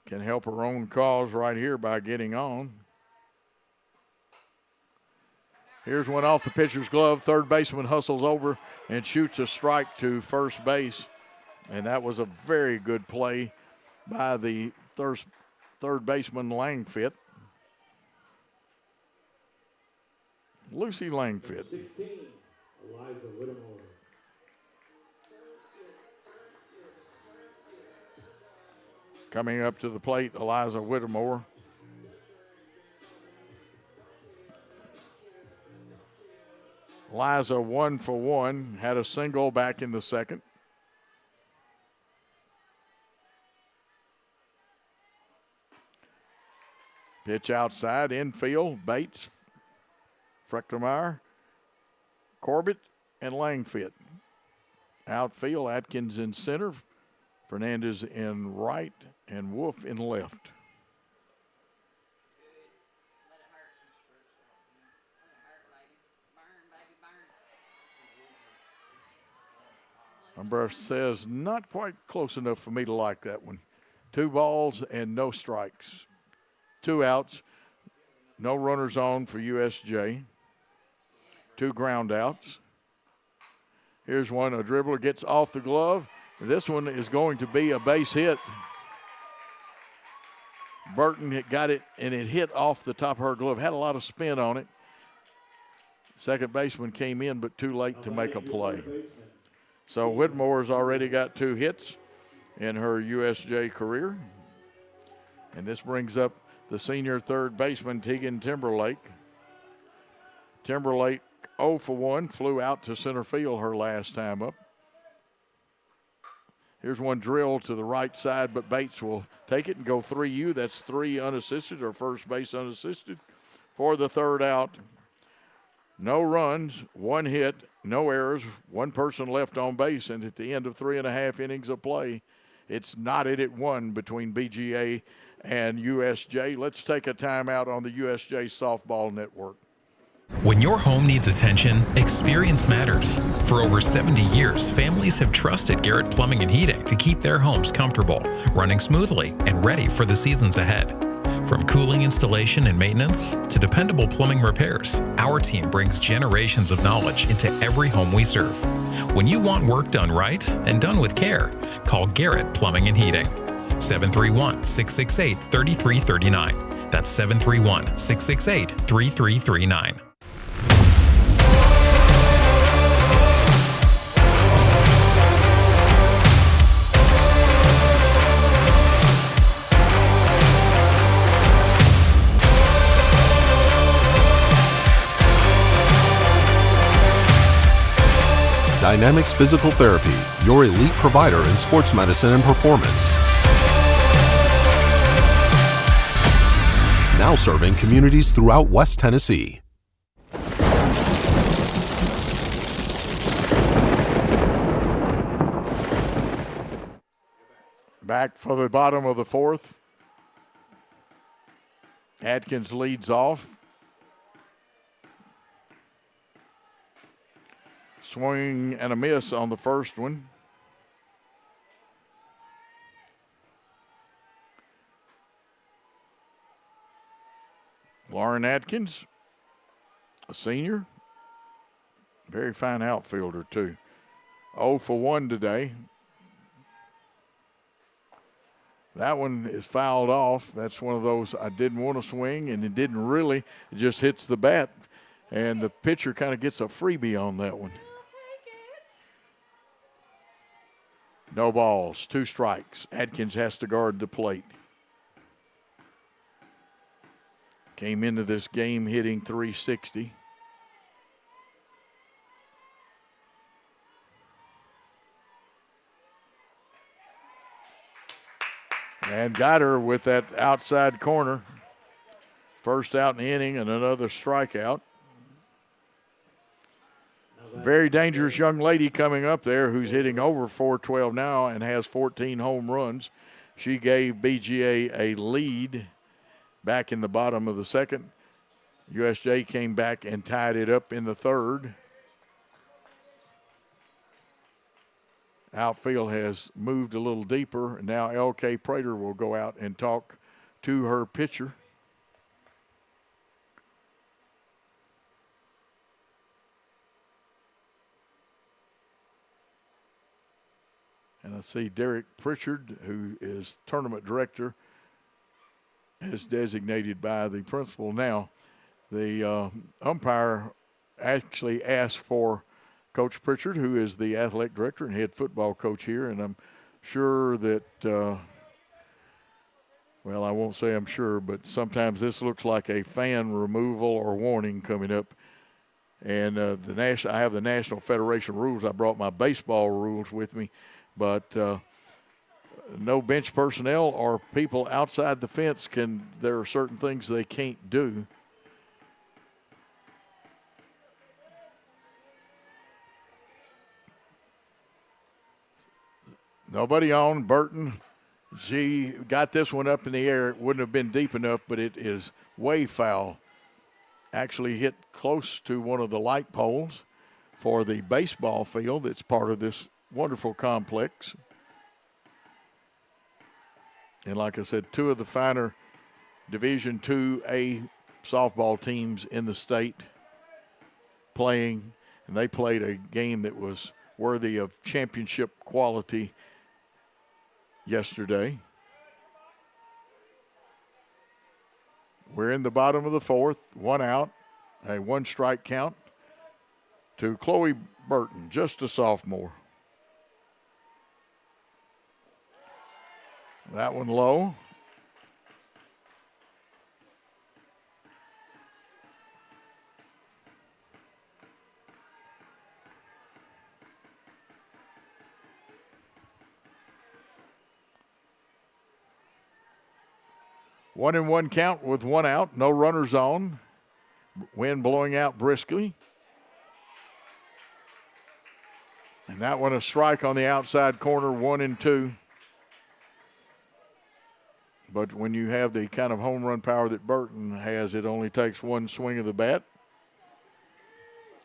Can help her own cause right here by getting on. Here's one off the pitcher's glove. Third baseman hustles over and shoots a strike to first base. And that was a very good play by the third baseman Langfit. Lucy Langfit. 16, Eliza Whittemore. Coming up to the plate, Eliza Whittemore. Eliza 1 for 1, had a single back in the second. Pitch outside, infield, Bates, Frechtermeyer, Corbett, and Langfit. Outfield, Atkins in center, Fernandez in right, and Wolf in left. Umbra says not quite close enough for me to like that one. 2 balls and no strikes. 2 outs, no runners on for USJ. 2 ground outs. Here's one, a dribbler gets off the glove. This one is going to be a base hit. Burton got it, and it hit off the top of her glove. Had a lot of spin on it. Second baseman came in, but too late to make a play. So Whitmore's already got 2 hits in her USJ career. And this brings up the senior third baseman, Tegan Timberlake. Timberlake 0 for 1, flew out to center field her last time up. Here's one drilled to the right side, but Bates will take it and go 3U. That's 3 unassisted, or first base unassisted for the third out. No runs, 1 hit, no errors, 1 person left on base, and at the end of 3.5 innings of play, it's knotted at 1 between BGA and USJ. Let's take a timeout on the USJ Softball Network. When your home needs attention, experience matters. For over 70 years, families have trusted Garrett Plumbing and Heating to keep their homes comfortable, running smoothly, and ready for the seasons ahead. From cooling installation and maintenance to dependable plumbing repairs, our team brings generations of knowledge into every home we serve. When you want work done right and done with care, call Garrett Plumbing and Heating. 731-668-3339. That's 731-668-3339. Dynamics Physical Therapy, your elite provider in sports medicine and performance. Now serving communities throughout West Tennessee. Back for the bottom of the 4th. Atkins leads off. Swing and a miss on the first one. Lauren Atkins, a senior. Very fine outfielder, too. 0 for 1 today. That one is fouled off. That's one of those I didn't want to swing, and it didn't really. It just hits the bat, and the pitcher kind of gets a freebie on that one. No balls, 2 strikes. Adkins has to guard the plate. Came into this game hitting .360. And got her with that outside corner. First out in the inning and another strikeout. Very dangerous young lady coming up there who's hitting over .412 now and has 14 home runs. She gave BGA a lead back in the bottom of the second. USJ came back and tied it up in the third. Outfield has moved a little deeper, and now L.K. Prater will go out and talk to her pitcher. And I see Derek Pritchard, who is tournament director, is designated by the principal. Now, the umpire actually asked for Coach Pritchard, who is the athletic director and head football coach here, and I'm sure that, well, I won't say I'm sure, but sometimes this looks like a fan removal or warning coming up. And I have the National Federation rules. I brought my baseball rules with me, but no bench personnel or people outside the fence there are certain things they can't do. Nobody on. Burton, she got this one up in the air. It wouldn't have been deep enough, but it is way foul. Actually hit close to one of the light poles for the baseball field that's part of this wonderful complex. And like I said, 2 of the finer Division IIA softball teams in the state playing, and they played a game that was worthy of championship quality yesterday. We're in the bottom of the fourth, 1 out, a 1-strike count to Chloe Burton, just a sophomore. That one low. One and one count with 1 out, no runners on. Wind blowing out briskly. And that one a strike on the outside corner, 1-2. But when you have the kind of home run power that Burton has, it only takes 1 swing of the bat.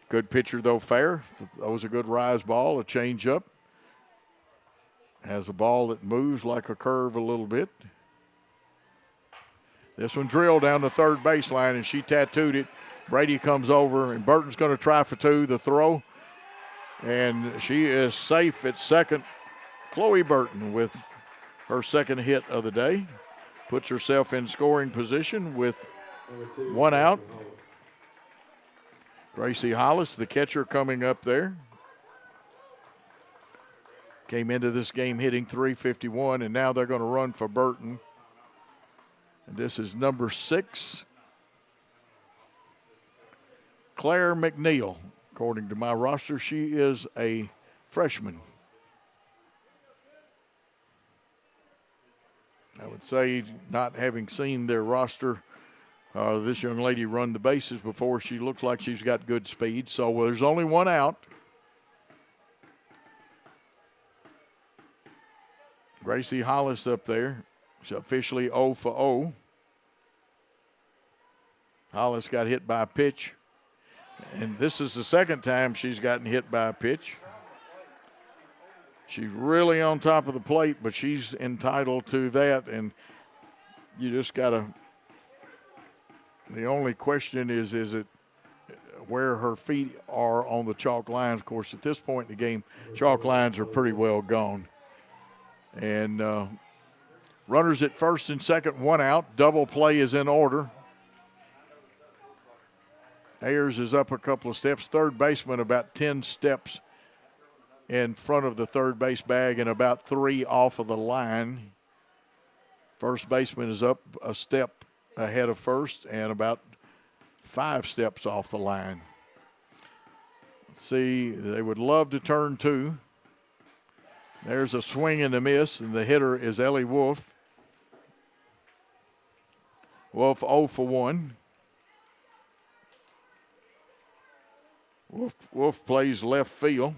Good pitcher, though, fair. That was a good rise ball, a changeup. Has a ball that moves like a curve a little bit. This one drilled down the third baseline, and she tattooed it. Brady comes over, and Burton's going to try for 2, the throw. And she is safe at second. Chloe Burton with her second hit of the day. Puts herself in scoring position with 1 out. Gracie Hollis, the catcher, coming up there. Came into this game hitting .351, and now they're going to run for Burton. And this is number 6, Claire McNeil. According to my roster, she is a freshman. I would say, not having seen their roster, this young lady run the bases before, she looks like she's got good speed. So there's only 1 out. Gracie Hollis up there. She's officially 0 for 0. Hollis got hit by a pitch. And this is the second time she's gotten hit by a pitch. She's really on top of the plate, but she's entitled to that. And you just got to – the only question is it where her feet are on the chalk lines. Of course, at this point in the game, chalk lines are pretty well gone. And runners at first and second, one out. Double play is in order. Ayers is up a couple of steps. Third baseman about 10 steps in front of the third base bag and about 3 off of the line. First baseman is up a step ahead of first and about 5 steps off the line. Let's see, they would love to turn 2. There's a swing and a miss, and the hitter is Ellie Wolf. Wolf 0 for 1. Wolf plays left field.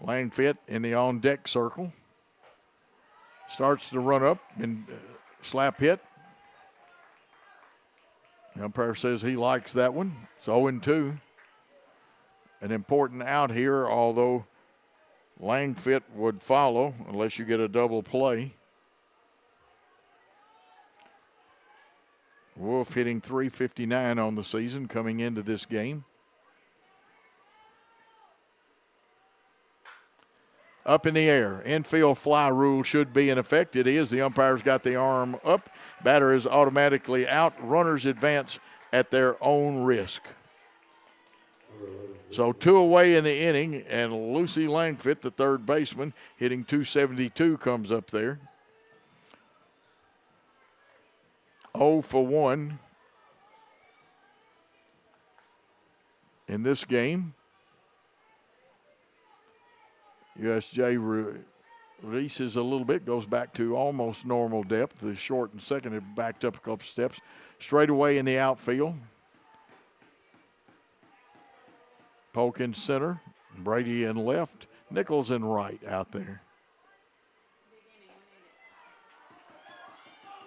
Langfit in the on-deck circle. Starts to run up and slap hit. The umpire says he likes that one. It's 0-2. An important out here, although Langfit would follow unless you get a double play. Wolf hitting .359 on the season coming into this game. Up in the air. Infield fly rule should be in effect. It is. The umpire's got the arm up. Batter is automatically out. Runners advance at their own risk. So 2 away in the inning, and Lucy Langfit, the third baseman, hitting .272, comes up there. 0 for 1 in this game. USJ releases a little bit, goes back to almost normal depth. The short and second have backed up a couple steps. Straight away in the outfield. Polk in center, Brady in left, Nichols in right out there.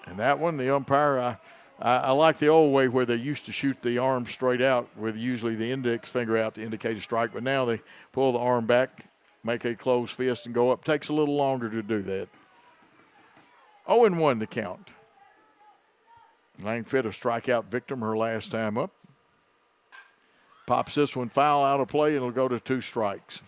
And that one, the umpire, I like the old way where they used to shoot the arm straight out with usually the index finger out to indicate a strike, but now they pull the arm back, make a closed fist, and go up. Takes a little longer to do that. 0-1 the count. Langfit, a strikeout victim her last time up. Pops this one foul out of play, and it'll go to 2 strikes.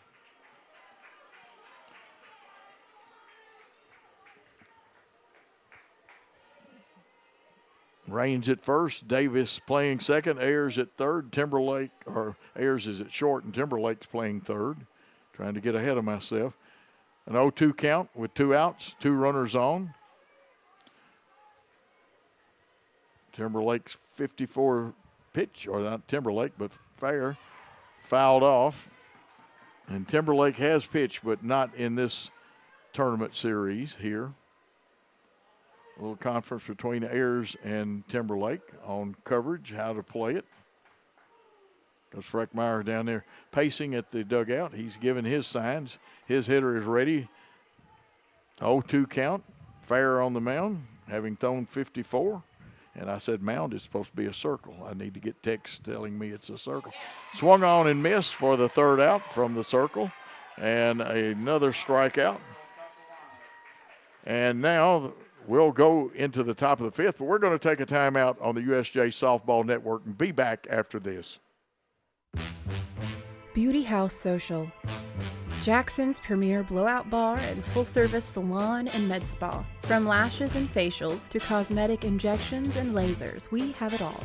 Raines at first, Davis playing second, Ayers at third, Ayers is at short, and Timberlake's playing third. Trying to get ahead of myself. An 0-2 count with 2 outs, 2 runners on. Timberlake's 54 pitch, or not Timberlake, but Fair, fouled off. And Timberlake has pitched, but not in this tournament series here. A little conference between Ayers and Timberlake on coverage, how to play it. Because Freckmeyer down there pacing at the dugout. He's giving his signs. His hitter is ready. 0-2 count. Fair on the mound, having thrown 54. And I said mound is supposed to be a circle. I need to get text telling me it's a circle. Swung on and missed for the third out from the circle. And another strikeout. And now we'll go into the top of the fifth, but we're going to take a timeout on the USJ Softball Network and be back after this. Beauty House Social. Jackson's premier blowout bar and full-service salon and med spa. From lashes and facials to cosmetic injections and lasers, we have it all.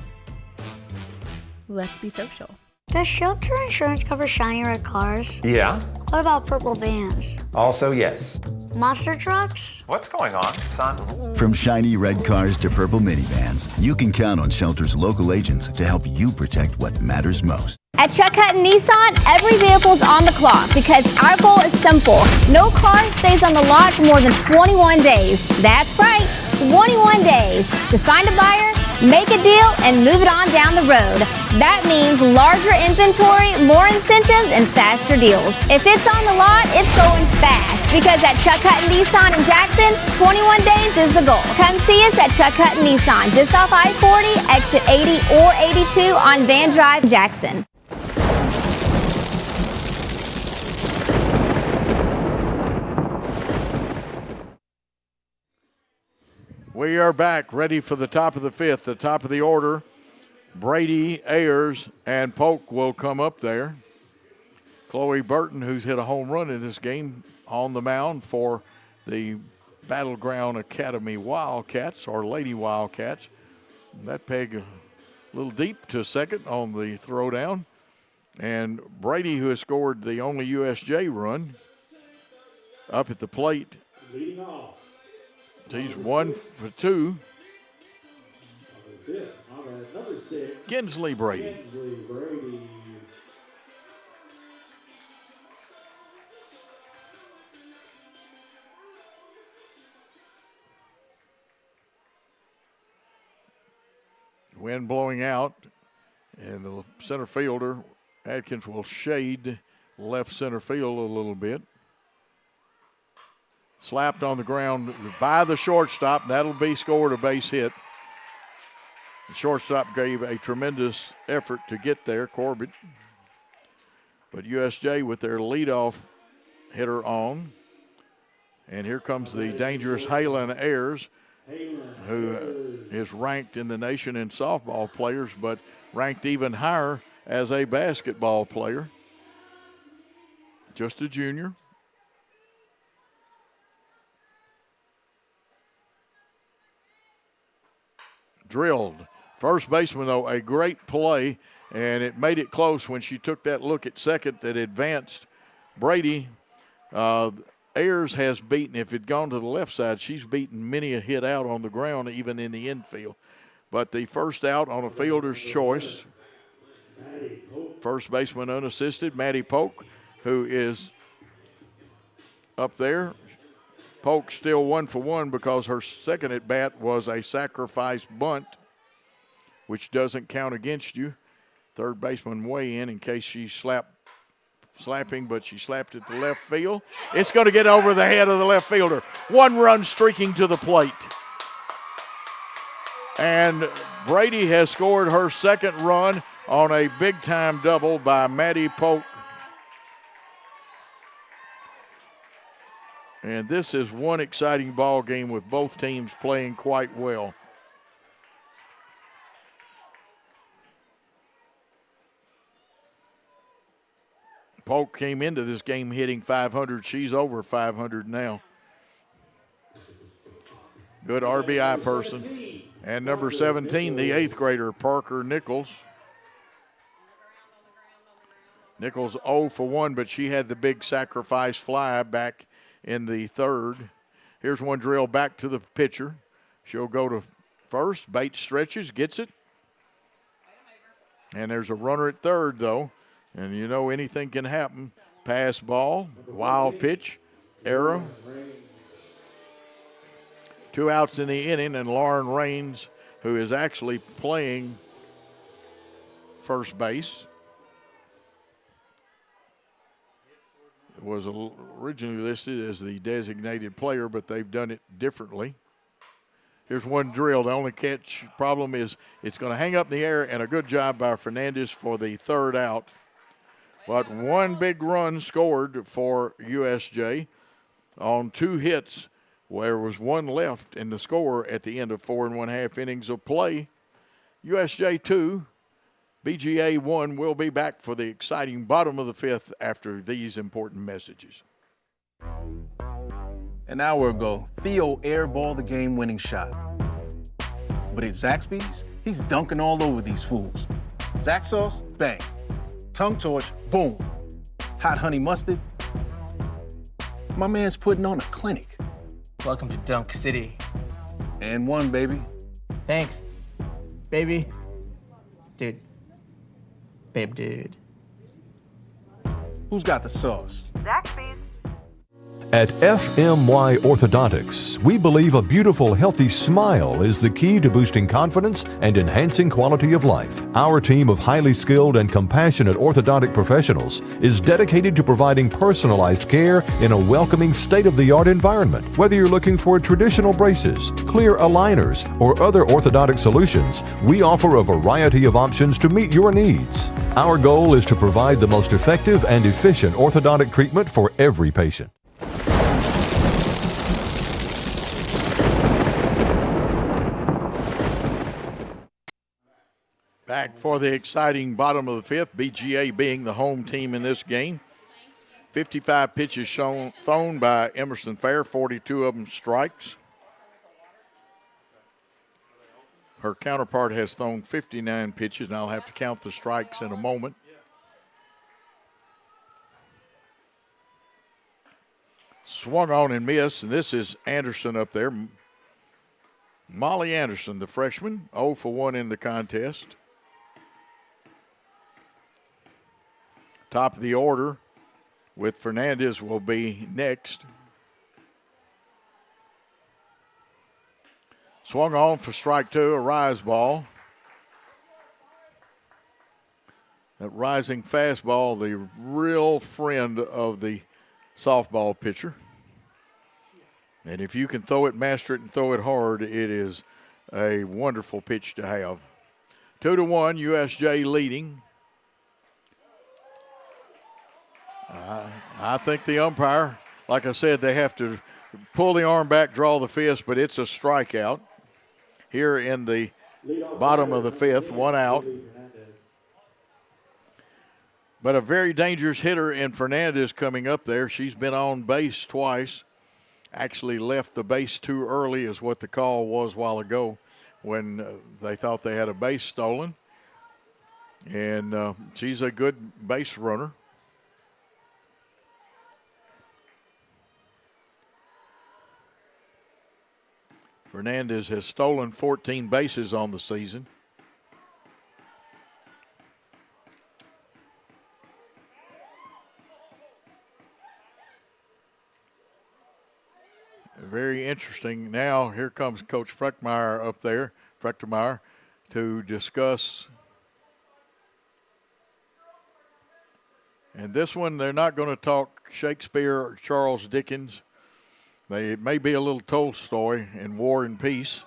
Let's be social. Does Shelter Insurance cover shiny red cars? Yeah. What about purple vans? Also, yes. Monster trucks? What's going on, son? From shiny red cars to purple minivans, you can count on Shelter's local agents to help you protect what matters most. At Chuck Hutton Nissan, every vehicle's on the clock because our goal is simple. No car stays on the lot for more than 21 days. That's right, 21 days to find a buyer, make a deal, and move it on down the road. That means larger inventory, more incentives, and faster deals. If it's on the lot, it's going fast because at Chuck Hutton Nissan in Jackson, 21 days is the goal. Come see us at Chuck Hutton Nissan, just off I-40, exit 80 or 82 on Van Drive, Jackson. We are back, ready for the top of the fifth, the top of the order. Brady, Ayers, and Polk will come up there. Chloe Burton, who's hit a home run in this game, on the mound for the Battleground Academy Wildcats, or Lady Wildcats. That peg a little deep to second on the throwdown. And Brady, who has scored the only USJ run, up at the plate. Leading off. He's 1 for 2. Number 6. Kinsley Brady. Kinsley Brady. Wind blowing out, and the center fielder, Adkins, will shade left center field a little bit. Slapped on the ground by the shortstop. That'll be scored, a base hit. The shortstop gave a tremendous effort to get there, Corbett. But USJ with their leadoff hitter on. And here comes the dangerous Halen Ayers, who is ranked in the nation in softball players, but ranked even higher as a basketball player. Just a junior. Drilled. First baseman, though, a great play, and it made it close when she took that look at second that advanced Brady. Ayers has beaten, if it had gone to the left side, she's beaten many a hit out on the ground, even in the infield. But the first out on a fielder's choice, first baseman unassisted, Maddie Polk, who is up there. Polk still 1 for 1 because her second at bat was a sacrifice bunt, which doesn't count against you. Third baseman way in case she slapping, but she slapped it to left field. It's going to get over the head of the left fielder. 1 run streaking to the plate. And Brady has scored her second run on a big-time double by Maddie Polk. And this is one exciting ball game with both teams playing quite well. Polk came into this game hitting 500. She's over 500 now. Good RBI person. And number 17, the 8th grader, Parker Nichols. Nichols 0 for 1, but she had the big sacrifice fly back in the third. Here's one drill back to the pitcher. She'll go to first. Bates stretches, gets it. And there's a runner at third, though. And you know anything can happen. Pass ball, wild pitch, error. 2 outs in the inning, and Lauren Raines, who is actually playing first base, was originally listed as the designated player, but they've done it differently. Here's one drill. The only catch problem is it's going to hang up in the air, and a good job by Fernandez for the third out. But 1 big run scored for USJ on 2 hits, where was 1 left in the score at the end of 4 1/2 innings of play. USJ 2, BGA 1 will be back for the exciting bottom of the 5th after these important messages. An hour ago, Theo airballed the game-winning shot. But at Zaxby's, he's dunking all over these fools. Zax sauce, bang. Tongue torch, boom. Hot honey mustard. My man's putting on a clinic. Welcome to Dunk City. And 1, baby. Thanks, baby. Dude. Babe, dude. Who's got the sauce? Zaxby's. At FMY Orthodontics, we believe a beautiful, healthy smile is the key to boosting confidence and enhancing quality of life. Our team of highly skilled and compassionate orthodontic professionals is dedicated to providing personalized care in a welcoming, state-of-the-art environment. Whether you're looking for traditional braces, clear aligners, or other orthodontic solutions, we offer a variety of options to meet your needs. Our goal is to provide the most effective and efficient orthodontic treatment for every patient. Back for the exciting bottom of the fifth, BGA being the home team in this game. 55 pitches thrown by Emerson Fair, 42 of them strikes. Her counterpart has thrown 59 pitches, and I'll have to count the strikes in a moment. Swung on and missed, and this is Anderson up there. Molly Anderson, the freshman, 0 for 1 in the contest. Top of the order with Fernandez will be next. Swung on for strike two, a rise ball. That rising fastball, the real friend of the softball pitcher. And if you can throw it, master it, and throw it hard, it is a wonderful pitch to have. 2-1, USJ leading. I think the umpire, like I said, they have to pull the arm back, draw the fist, but it's a strikeout. Here in the bottom of the fifth, 1 out. But a very dangerous hitter in Fernandez coming up there. She's been on base twice. Actually left the base too early is what the call was a while ago when they thought they had a base stolen. And she's a good base runner. Fernandez has stolen 14 bases on the season. Very interesting. Now here comes Coach Freckmeyer up there, Frechtermeyer, to discuss. And this one, they're not going to talk Shakespeare or Charles Dickens. It may be a little Tolstoy in War and Peace.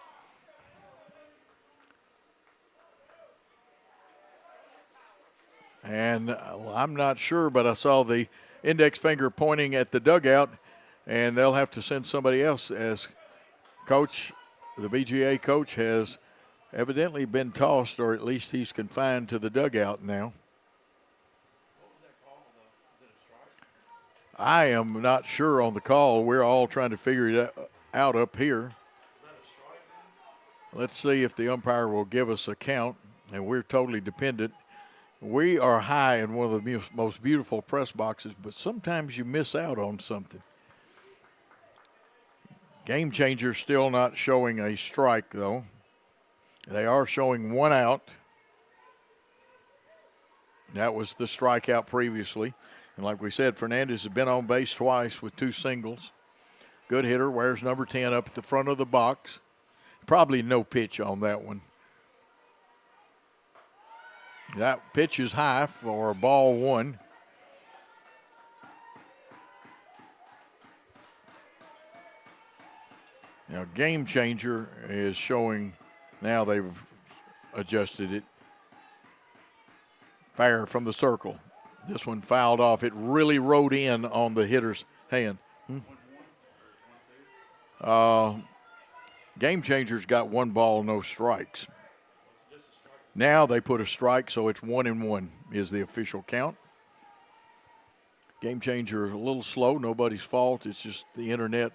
And I'm not sure, but I saw the index finger pointing at the dugout, and they'll have to send somebody else as coach. The BGA coach has evidently been tossed, or at least he's confined to the dugout now. I am not sure on the call. We're all trying to figure it out up here. Let's see if the umpire will give us a count, and we're totally dependent. We are high in one of the most beautiful press boxes, but sometimes you miss out on something. Game Changer still not showing a strike, though. They are showing 1 out. That was the strikeout previously. And like we said, Fernandez has been on base twice with 2 singles. Good hitter, wears number 10 up at the front of the box. Probably no pitch on that one. That pitch is high for ball 1. Now, Game Changer is showing, now they've adjusted it. Fair from the circle. This one fouled off. It really rode in on the hitter's hand. Game Changer's got 1 ball, no strikes. Now they put a strike, so it's 1-1 is the official count. Game Changer a little slow, nobody's fault. It's just the internet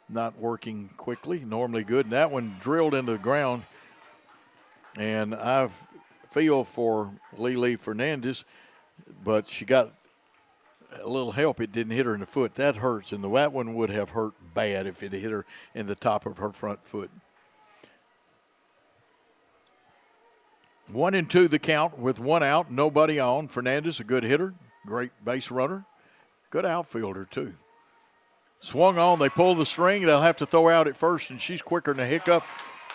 not working quickly. Normally good. And that one drilled into the ground. And I feel for Lily Fernandez, but she got a little help. It didn't hit her in the foot. That hurts, and that one would have hurt bad if it hit her in the top of her front foot. 1-2 the count with 1 out, nobody on. Fernandez, a good hitter, great base runner, good outfielder too. Swung on, they pull the string. They'll have to throw out at first, and she's quicker than a hiccup.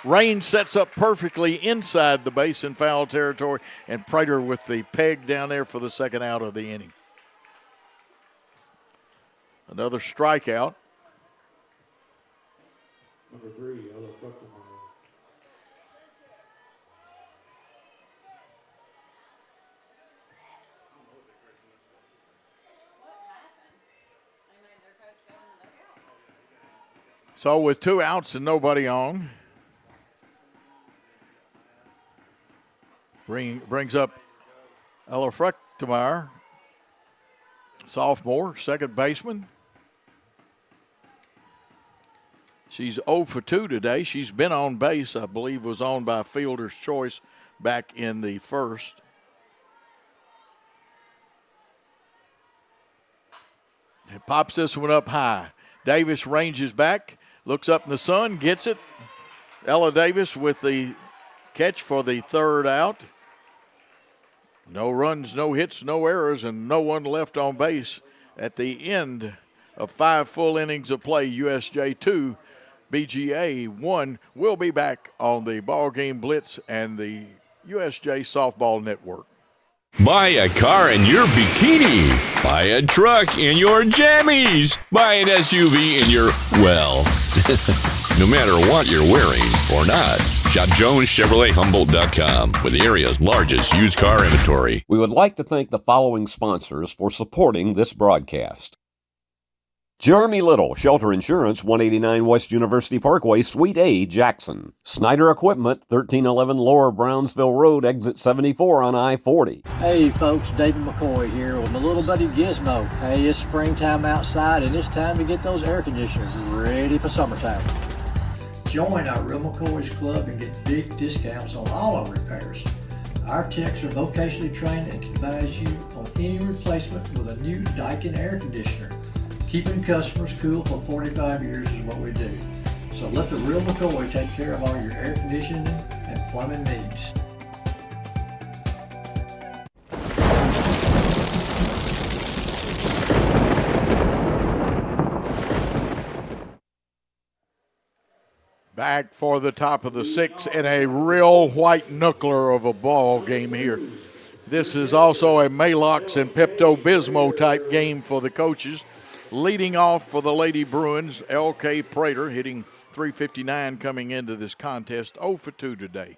Rain sets up perfectly inside the base in foul territory, and Prater with the peg down there for the 2nd out of the inning. Another strikeout. Number 3, Ella Fruchtermeyer. So with 2 outs and nobody on, Brings up Ella Fruchtemeier, sophomore, second baseman. She's 0 for 2 today. She's been on base, I believe, was on by fielder's choice back in the first. It pops this one up high. Davis ranges back, looks up in the sun, gets it. Ella Davis with the catch for the third out. No runs, no hits, no errors, and no one left on base at the end of 5 full innings of play. USJ 2, BGA 1. We'll be back on the BallGame Blitz and the USJ Softball Network. Buy a car in your bikini. Buy a truck in your jammies. Buy an SUV in your, well, no matter what you're wearing or not. Shop JonesChevroletHumboldt.com with the area's largest used car inventory. We would like to thank the following sponsors for supporting this broadcast. Jeremy Little, Shelter Insurance, 189 West University Parkway, Suite A, Jackson. Snyder Equipment, 1311 Lower Brownsville Road, Exit 74 on I-40. Hey folks, David McCoy here with my little buddy Gizmo. Hey, it's springtime outside and it's time to get those air conditioners ready for summertime. Join our Real McCoy's Club and get big discounts on all our repairs. Our techs are vocationally trained and can advise you on any replacement with a new Daikin air conditioner. Keeping customers cool for 45 years is what we do. So let the Real McCoy take care of all your air conditioning and plumbing needs. Back for the top of the 6th in a real white knuckler of a ball game here. This is also a Malox and Pepto-Bismol type game for the coaches. Leading off for the Lady Bruins, L.K. Prater hitting .359 coming into this contest, 0 for 2 today.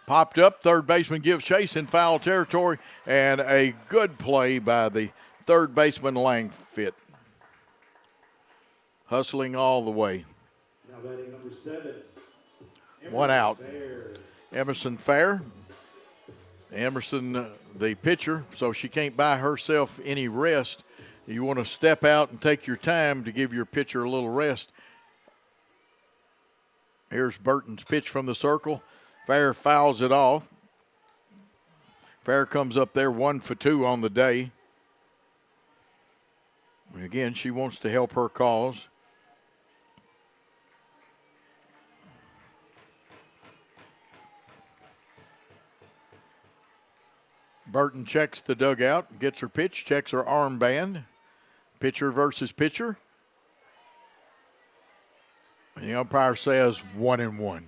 Popped up, third baseman gives chase in foul territory, and a good play by the third baseman Langfit. Hustling all the way. Now batting number 7. One out. Emerson Fair. Emerson, the pitcher, so she can't buy herself any rest. You want to step out and take your time to give your pitcher a little rest. Here's Burton's pitch from the circle. Fair fouls it off. Fair comes up there 1 for 2 on the day. And again, she wants to help her cause. Burton checks the dugout, gets her pitch, checks her armband. Pitcher versus pitcher. And the umpire says 1-1.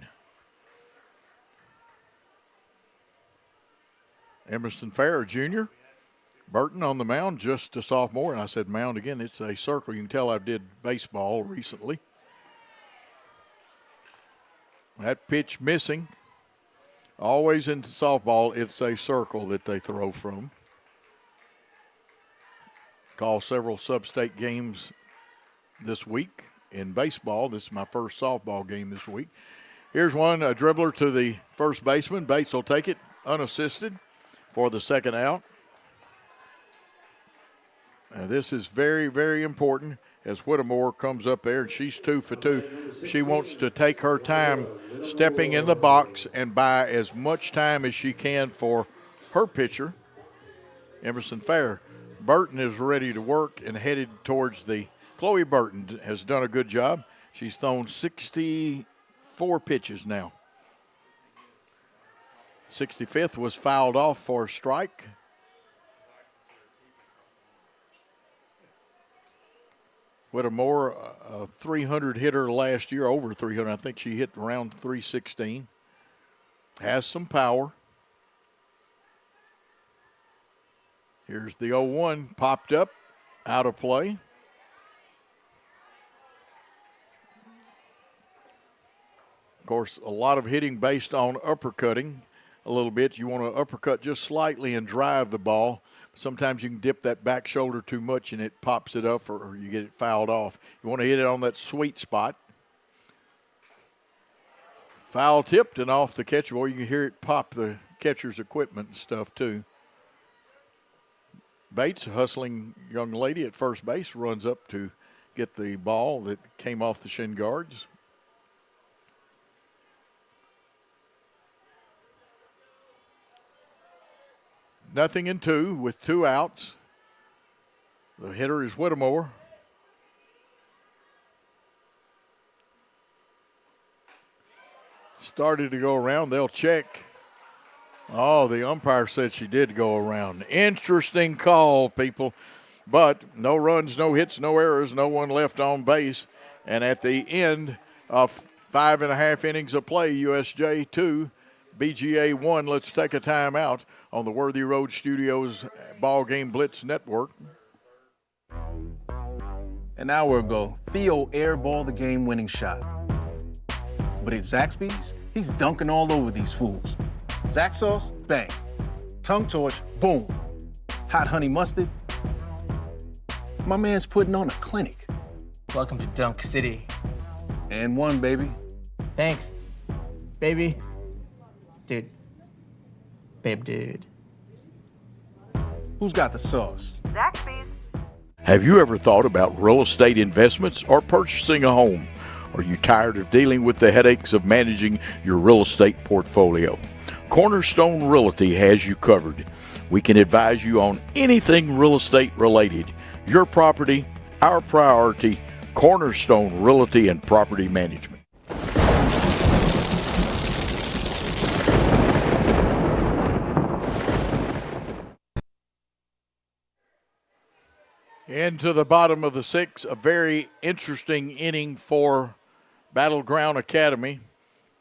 Emerson Fair, junior. Burton on the mound, just a sophomore. And I said mound again, it's a circle. You can tell I did baseball recently. That pitch missing. Always in softball, it's a circle that they throw from. Call several sub-state games this week in baseball. This is my first softball game this week. Here's one, a dribbler to the first baseman. Bates will take it unassisted for the second out. This is very, very important as Whittemore comes up there, and she's 2 for 2. She wants to take her time stepping in the box and buy as much time as she can for her pitcher, Emerson Fair. Burton is ready to work and headed towards the – Chloe Burton has done a good job. She's thrown 64 pitches now. 65th was fouled off for a strike. Whittemore, a 300 hitter last year, over 300. I think she hit around 316. Has some power. Here's the 0-1, popped up, out of play. Of course, a lot of hitting based on uppercutting a little bit. You want to uppercut just slightly and drive the ball. Sometimes you can dip that back shoulder too much and it pops it up or you get it fouled off. You want to hit it on that sweet spot. Foul tipped and off the catcher. Or you can hear it pop the catcher's equipment and stuff too. Bates, hustling young lady at first base, runs up to get the ball that came off the shin guards. Nothing in two with 2 outs. The hitter is Whittemore. Started to go around. They'll check. Oh, the umpire said she did go around. Interesting call, people. But no runs, no hits, no errors, no one left on base. And at the end of 5.5 innings of play, USJ 2, BGA 1. Let's take a timeout on the Worthy Road Studios Ball Game Blitz Network. An hour ago, Theo airballed the game-winning shot. But at Zaxby's, he's dunking all over these fools. Zax sauce, bang. Tongue torch, boom. Hot honey mustard. My man's putting on a clinic. Welcome to Dunk City. And one, baby. Thanks, baby. Dude. Babe, dude. Who's got the sauce? Zaxby's. Have you ever thought about real estate investments or purchasing a home? Are you tired of dealing with the headaches of managing your real estate portfolio? Cornerstone Realty has you covered. We can advise you on anything real estate related. Your property, our priority. Cornerstone Realty and Property Management. Into the bottom of the 6th, a very interesting inning for Battleground Academy.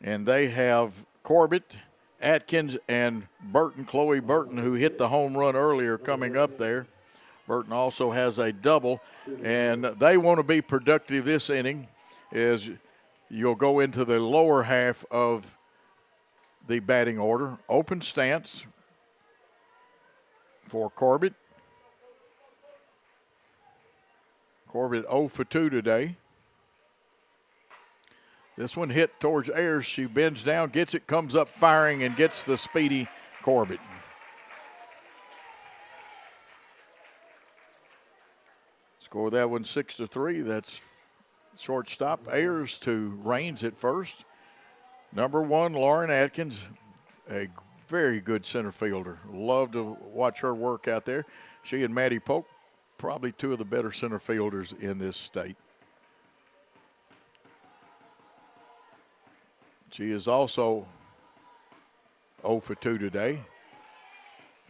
And they have Corbett, Atkins, and Burton, Chloe Burton, who hit the home run earlier, coming up there. Burton also has a double, and they want to be productive this inning as you'll go into the lower half of the batting order. Open stance for Corbett. Corbett 0 for 2 today. This one hit towards Ayers. She bends down, gets it, comes up firing, and gets the speedy Corbett. Score that one 6-3. That's shortstop Ayers to Raines at first. Number 1, Lauren Atkins, a very good center fielder. Love to watch her work out there. She and Maddie Polk, probably 2 of the better center fielders in this state. She is also 0 for 2 today.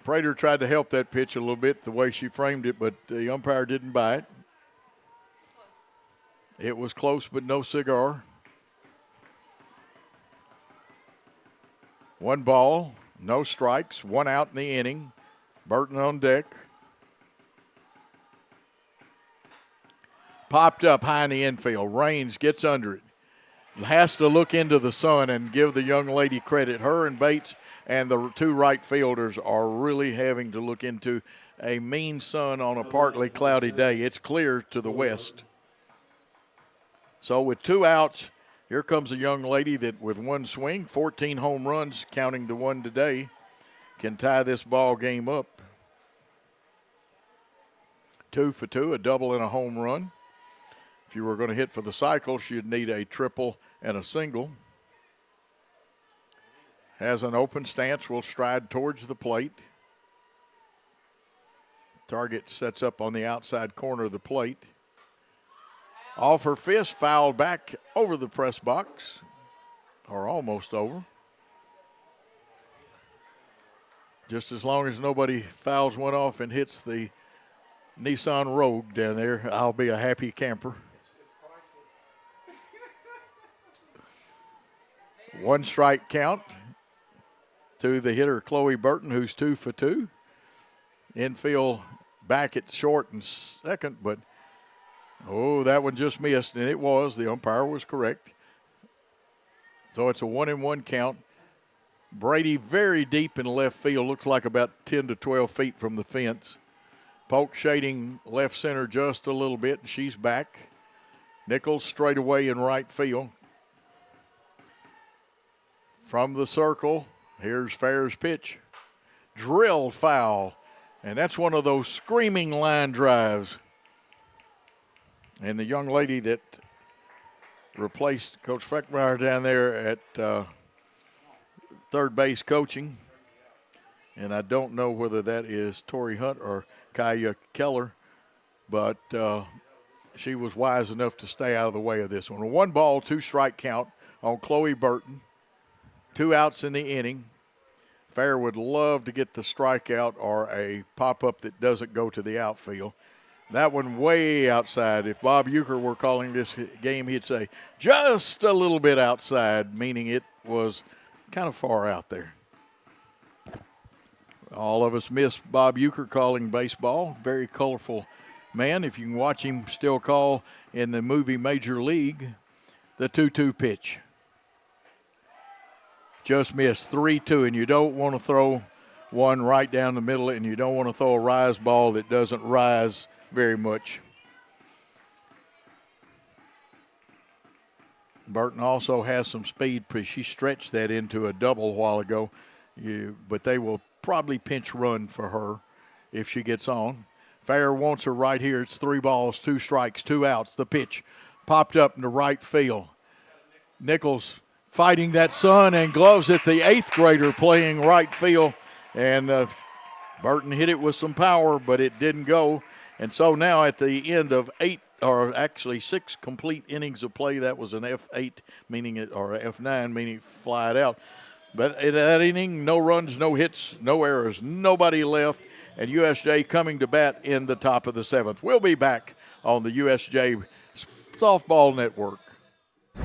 Prater tried to help that pitch a little bit the way she framed it, but the umpire didn't buy it. It was close, but no cigar. 1 ball, no strikes, 1 out in the inning. Burton on deck. Popped up high in the infield. Raines gets under it. Has to look into the sun and give the young lady credit. Her and Bates and the 2 right fielders are really having to look into a mean sun on a partly cloudy day. It's clear to the west. So with 2 outs, here comes a young lady that with 1 swing, 14 home runs, counting the 1 today, can tie this ball game up. 2 for 2, a double and a home run. If you were going to hit for the cycle, she'd need a triple and a single. Has an open stance, will stride towards the plate. Target sets up on the outside corner of the plate. Off her fist, fouled back over the press box, or almost over. Just as long as nobody fouls one off and hits the Nissan Rogue down there, I'll be a happy camper. 1 strike count to the hitter, Chloe Burton, who's 2 for 2. Infield back at short and second, but that one just missed, and it was. The umpire was correct. So it's a 1-1 count. Brady very deep in left field, looks like about 10 to 12 feet from the fence. Polk shading left center just a little bit, and she's back. Nichols straight away in right field. From the circle, here's Fair's pitch. Drilled foul. And that's one of those screaming line drives. And the young lady that replaced Coach Freckmeyer down there at third base coaching, and I don't know whether that is Tori Hunt or Kaya Keller, but she was wise enough to stay out of the way of this one. A 1-ball, 2-strike count on Chloe Burton. 2 outs in the inning. Fair would love to get the strikeout or a pop-up that doesn't go to the outfield. That one way outside. If Bob Euchre were calling this game, he'd say just a little bit outside, meaning it was kind of far out there. All of us miss Bob Euchre calling baseball. Very colorful man. If you can watch him still call in the movie Major League, the 2-2 pitch. Just missed 3-2, and you don't want to throw one right down the middle, and you don't want to throw a rise ball that doesn't rise very much. Burton also has some speed. She stretched that into a double a while ago, but they will probably pinch run for her if she gets on. Fair wants her right here. It's 3 balls, 2 strikes, 2 outs. The pitch popped up in the right field. Nichols fighting that sun and gloves at the 8th grader playing right field. And Burton hit it with some power, but it didn't go. And so now at the end of 6 complete innings of play, that was an F8, meaning it, or F9, meaning it flied out. But in that inning, no runs, no hits, no errors, nobody left, and USJ coming to bat in the top of the 7th. We'll be back on the USJ Softball Network.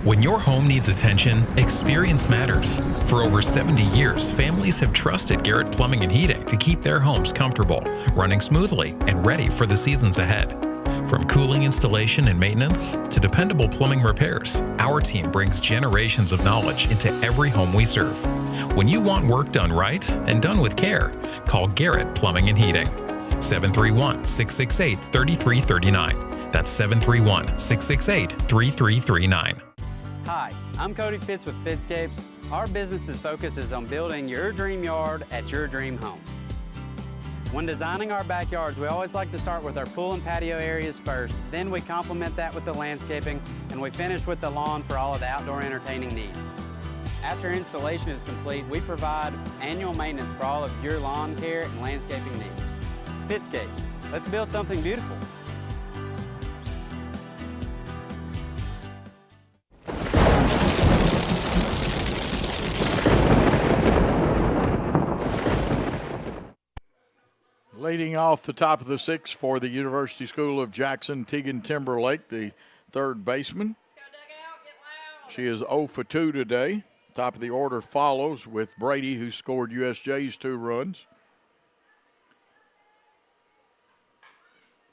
When your home needs attention, experience matters. For over 70 years, families have trusted Garrett Plumbing and Heating to keep their homes comfortable, running smoothly, and ready for the seasons ahead. From cooling installation and maintenance to dependable plumbing repairs, our team brings generations of knowledge into every home we serve. When you want work done right and done with care, call Garrett Plumbing and Heating. 731-668-3339. That's 731-668-3339. Hi, I'm Cody Fitz with Fitzscapes. Our business's focus is on building your dream yard at your dream home. When designing our backyards, we always like to start with our pool and patio areas first, then we complement that with the landscaping, and we finish with the lawn for all of the outdoor entertaining needs. After installation is complete, we provide annual maintenance for all of your lawn care and landscaping needs. Fitzscapes, let's build something beautiful. Leading off the top of the 6th for the University School of Jackson, Tegan Timberlake, the third baseman. She is 0 for 2 today. Top of the order follows with Brady, who scored USJ's 2 runs.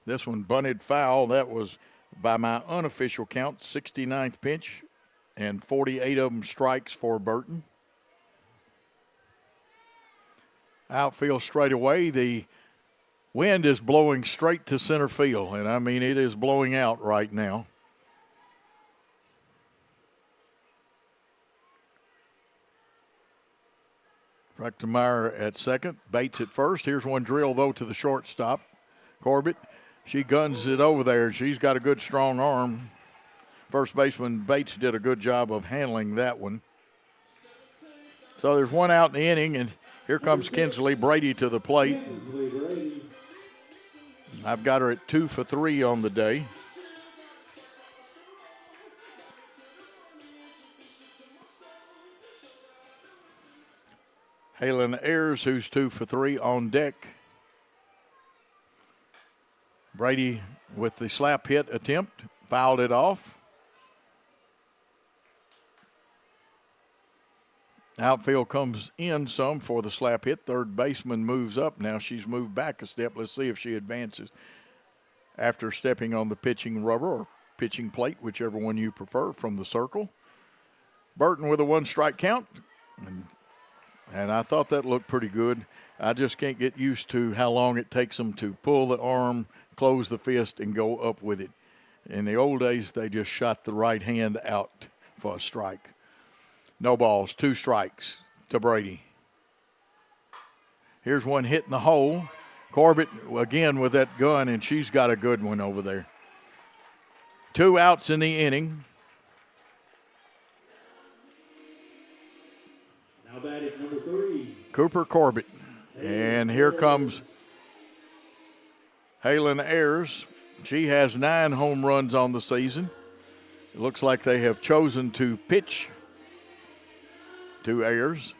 This one bunted foul. That was, by my unofficial count, 69th pitch, and 48 of them strikes for Burton. Outfield straight away. The wind is blowing straight to center field, and I mean it is blowing out right now. Freckmeyer at second, Bates at first. Here's one drill, though, to the shortstop. Corbett, she guns it over there. She's got a good, strong arm. First baseman Bates did a good job of handling that one. So there's one out in the inning, and here comes Kinsley Brady to the plate. I've got her at 2 for 3 on the day. Halen Ayers, who's 2 for 3 on deck. Brady with the slap hit attempt, fouled it off. Outfield comes in some for the slap hit. Third baseman moves up. Now she's moved back a step. Let's see if she advances after stepping on the pitching rubber or pitching plate, whichever one you prefer, from the circle. Burton with a 1-strike count. And I thought that looked pretty good. I just can't get used to how long it takes them to pull the arm, close the fist, and go up with it. In the old days, they just shot the right hand out for a strike. No balls, 2 strikes to Brady. Here's one hit in the hole. Corbett again with that gun, and she's got a good one over there. 2 outs in the inning. Now batting number 3. Cooper Corbett. And here comes Halen Ayers. She has 9 home runs on the season. It looks like they have chosen to pitch to Ayers.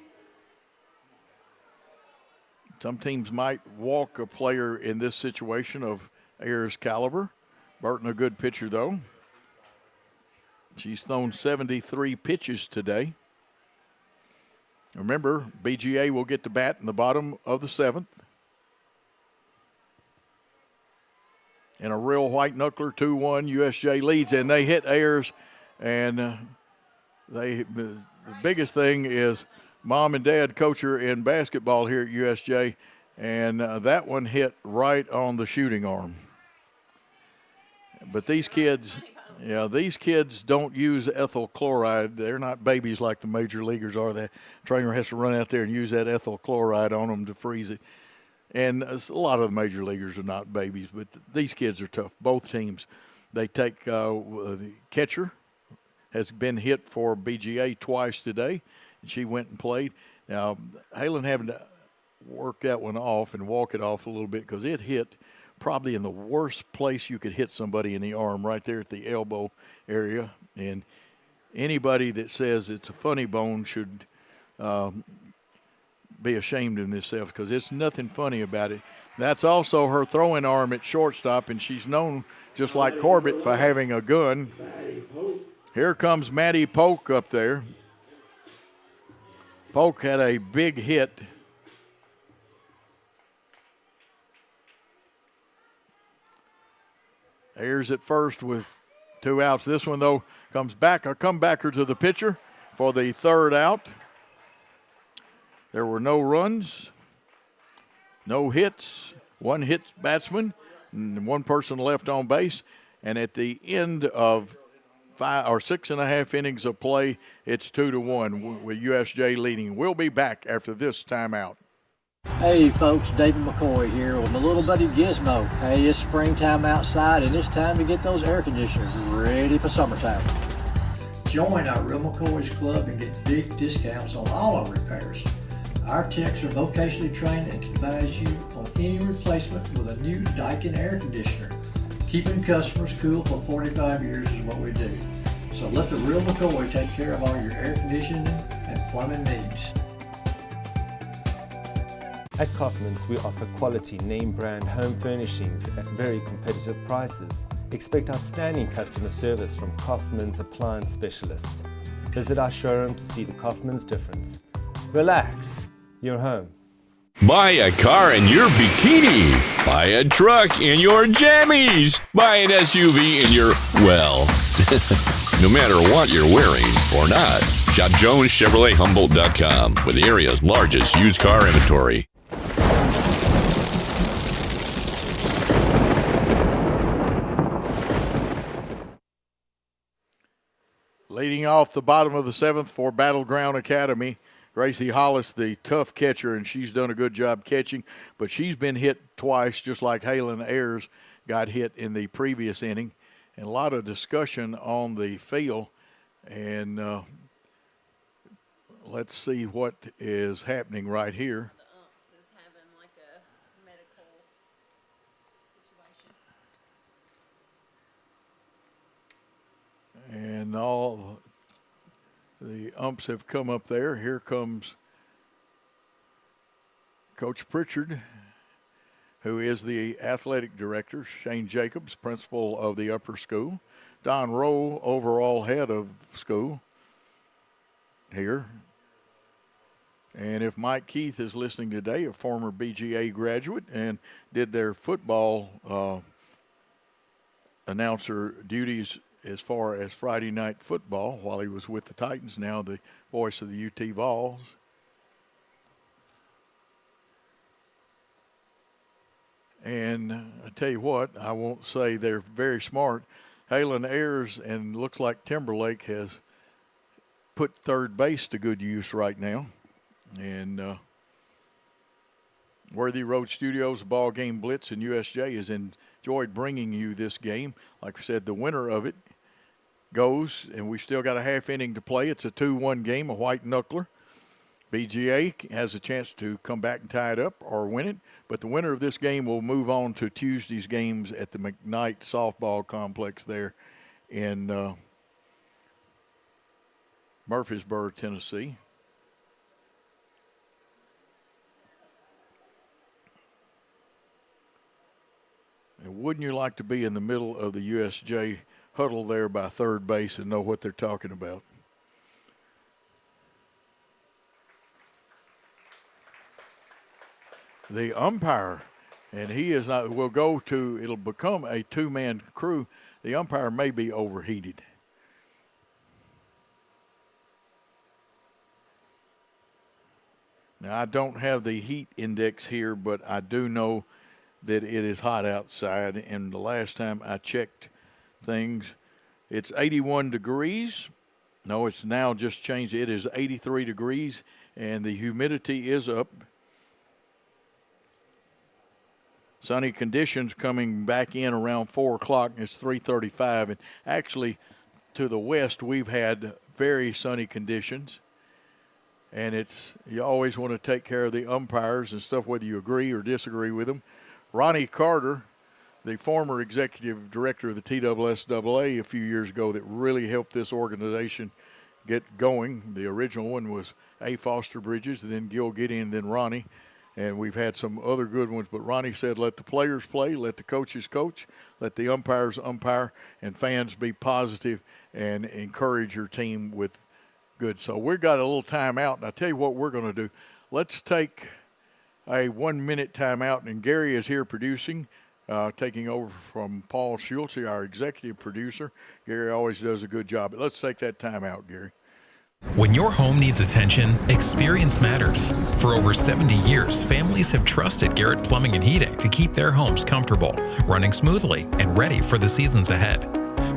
Some teams might walk a player in this situation of Ayers' caliber. Burton a good pitcher, though. She's thrown 73 pitches today. Remember, BGA will get to bat in the bottom of the 7th. And a real white knuckler, 2-1, USJ leads, and they hit Ayers. And the biggest thing is Mom and Dad coach her in basketball here at USJ, and that one hit right on the shooting arm. But these kids don't use ethyl chloride. They're not babies like the major leaguers are. The trainer has to run out there and use that ethyl chloride on them to freeze it. And a lot of the major leaguers are not babies, but these kids are tough. Both teams. They take the catcher has been hit for BGA twice today, and she went and played. Now, Halen having to work that one off and walk it off a little bit because it hit probably in the worst place you could hit somebody in the arm, right there at the elbow area. And anybody that says it's a funny bone should be ashamed of themselves because it's nothing funny about it. That's also her throwing arm at shortstop, and she's known, just like Corbett, for having a gun. Here comes Maddie Polk up there. Polk had a big hit. Ayers at first with 2 outs. This one, though, comes back, a comebacker to the pitcher for the 3rd out. There were no runs, no hits, 1 hit batsman, and 1 person left on base. And at the end of 5 or 6.5 innings of play, it's 2-1 with USJ leading. We'll be back after this timeout. Hey folks, David McCoy here with my little buddy Gizmo. Hey, it's springtime outside and it's time to get those air conditioners ready for summertime. Join our Real McCoy's Club and get big discounts on all our repairs. Our techs are vocationally trained and can advise you on any replacement with a new Daikin air conditioner. Keeping customers cool for 45 years is what we do. So let the Real McCoy take care of all your air conditioning and plumbing needs. At Kaufman's, we offer quality name brand home furnishings at very competitive prices. Expect outstanding customer service from Kaufman's appliance specialists. Visit our showroom to see the Kaufman's difference. Relax, you're home. Buy a car in your bikini. Buy a truck in your jammies. Buy an SUV in your, well, no matter what you're wearing or not. Shop JonesChevroletHumboldt.com with the area's largest used car inventory. Leading off the bottom of the 7th for Battleground Academy, Gracie Hollis, the tough catcher, and she's done a good job catching, but she's been hit twice, just like Halen Ayers got hit in the previous inning. And a lot of discussion on the field, and let's see what is happening right here. And all the umps have come up there. Here comes Coach Pritchard, who is the athletic director, Shane Jacobs, principal of the upper school, Don Rowe, overall head of school here. And if Mike Keith is listening today, a former BGA graduate and did their football announcer duties as far as Friday night football while he was with the Titans, now the voice of the UT Vols. And I tell you what, I won't say they're very smart. Halen Ayers and looks like Timberlake has put third base to good use right now. And Worthy Road Studios, BallGame, Blitz, and USJ has enjoyed bringing you this game. Like I said, the winner of it goes, and we still got a half inning to play. It's a 2-1 game, a white knuckler. BGA has a chance to come back and tie it up or win it, but the winner of this game will move on to Tuesday's games at the McKnight Softball Complex there in Murfreesboro, Tennessee. And wouldn't you like to be in the middle of the USJ huddle there by third base and know what they're talking about? The umpire, and he is not, will go to, it'll become a two-man crew. The umpire may be overheated. Now, I don't have the heat index here, but I do know that it is hot outside, and the last time I checked things, it's 81 degrees. No, it's now just changed. It is 83 degrees, and the humidity is up. Sunny conditions coming back in around 4 o'clock, and it's 3:35. And actually, to the west, we've had very sunny conditions. And you always want to take care of the umpires and stuff, whether you agree or disagree with them. Ronnie Carter, the former executive director of the TSSAA a few years ago, that really helped this organization get going. The original one was A. Foster Bridges, and then Gil Gideon, and then Ronnie. And we've had some other good ones, but Ronnie said, let the players play, let the coaches coach, let the umpires umpire, and fans be positive and encourage your team with good. So we've got a little timeout, and I'll tell you what we're going to do. Let's take a 1-minute timeout, and Gary is here producing, taking over from Paul Schultz, our executive producer. Gary always does a good job. But let's take that timeout, Gary. When your home needs attention, experience matters. For over 70 years, families have trusted Garrett Plumbing and Heating to keep their homes comfortable, running smoothly, and ready for the seasons ahead.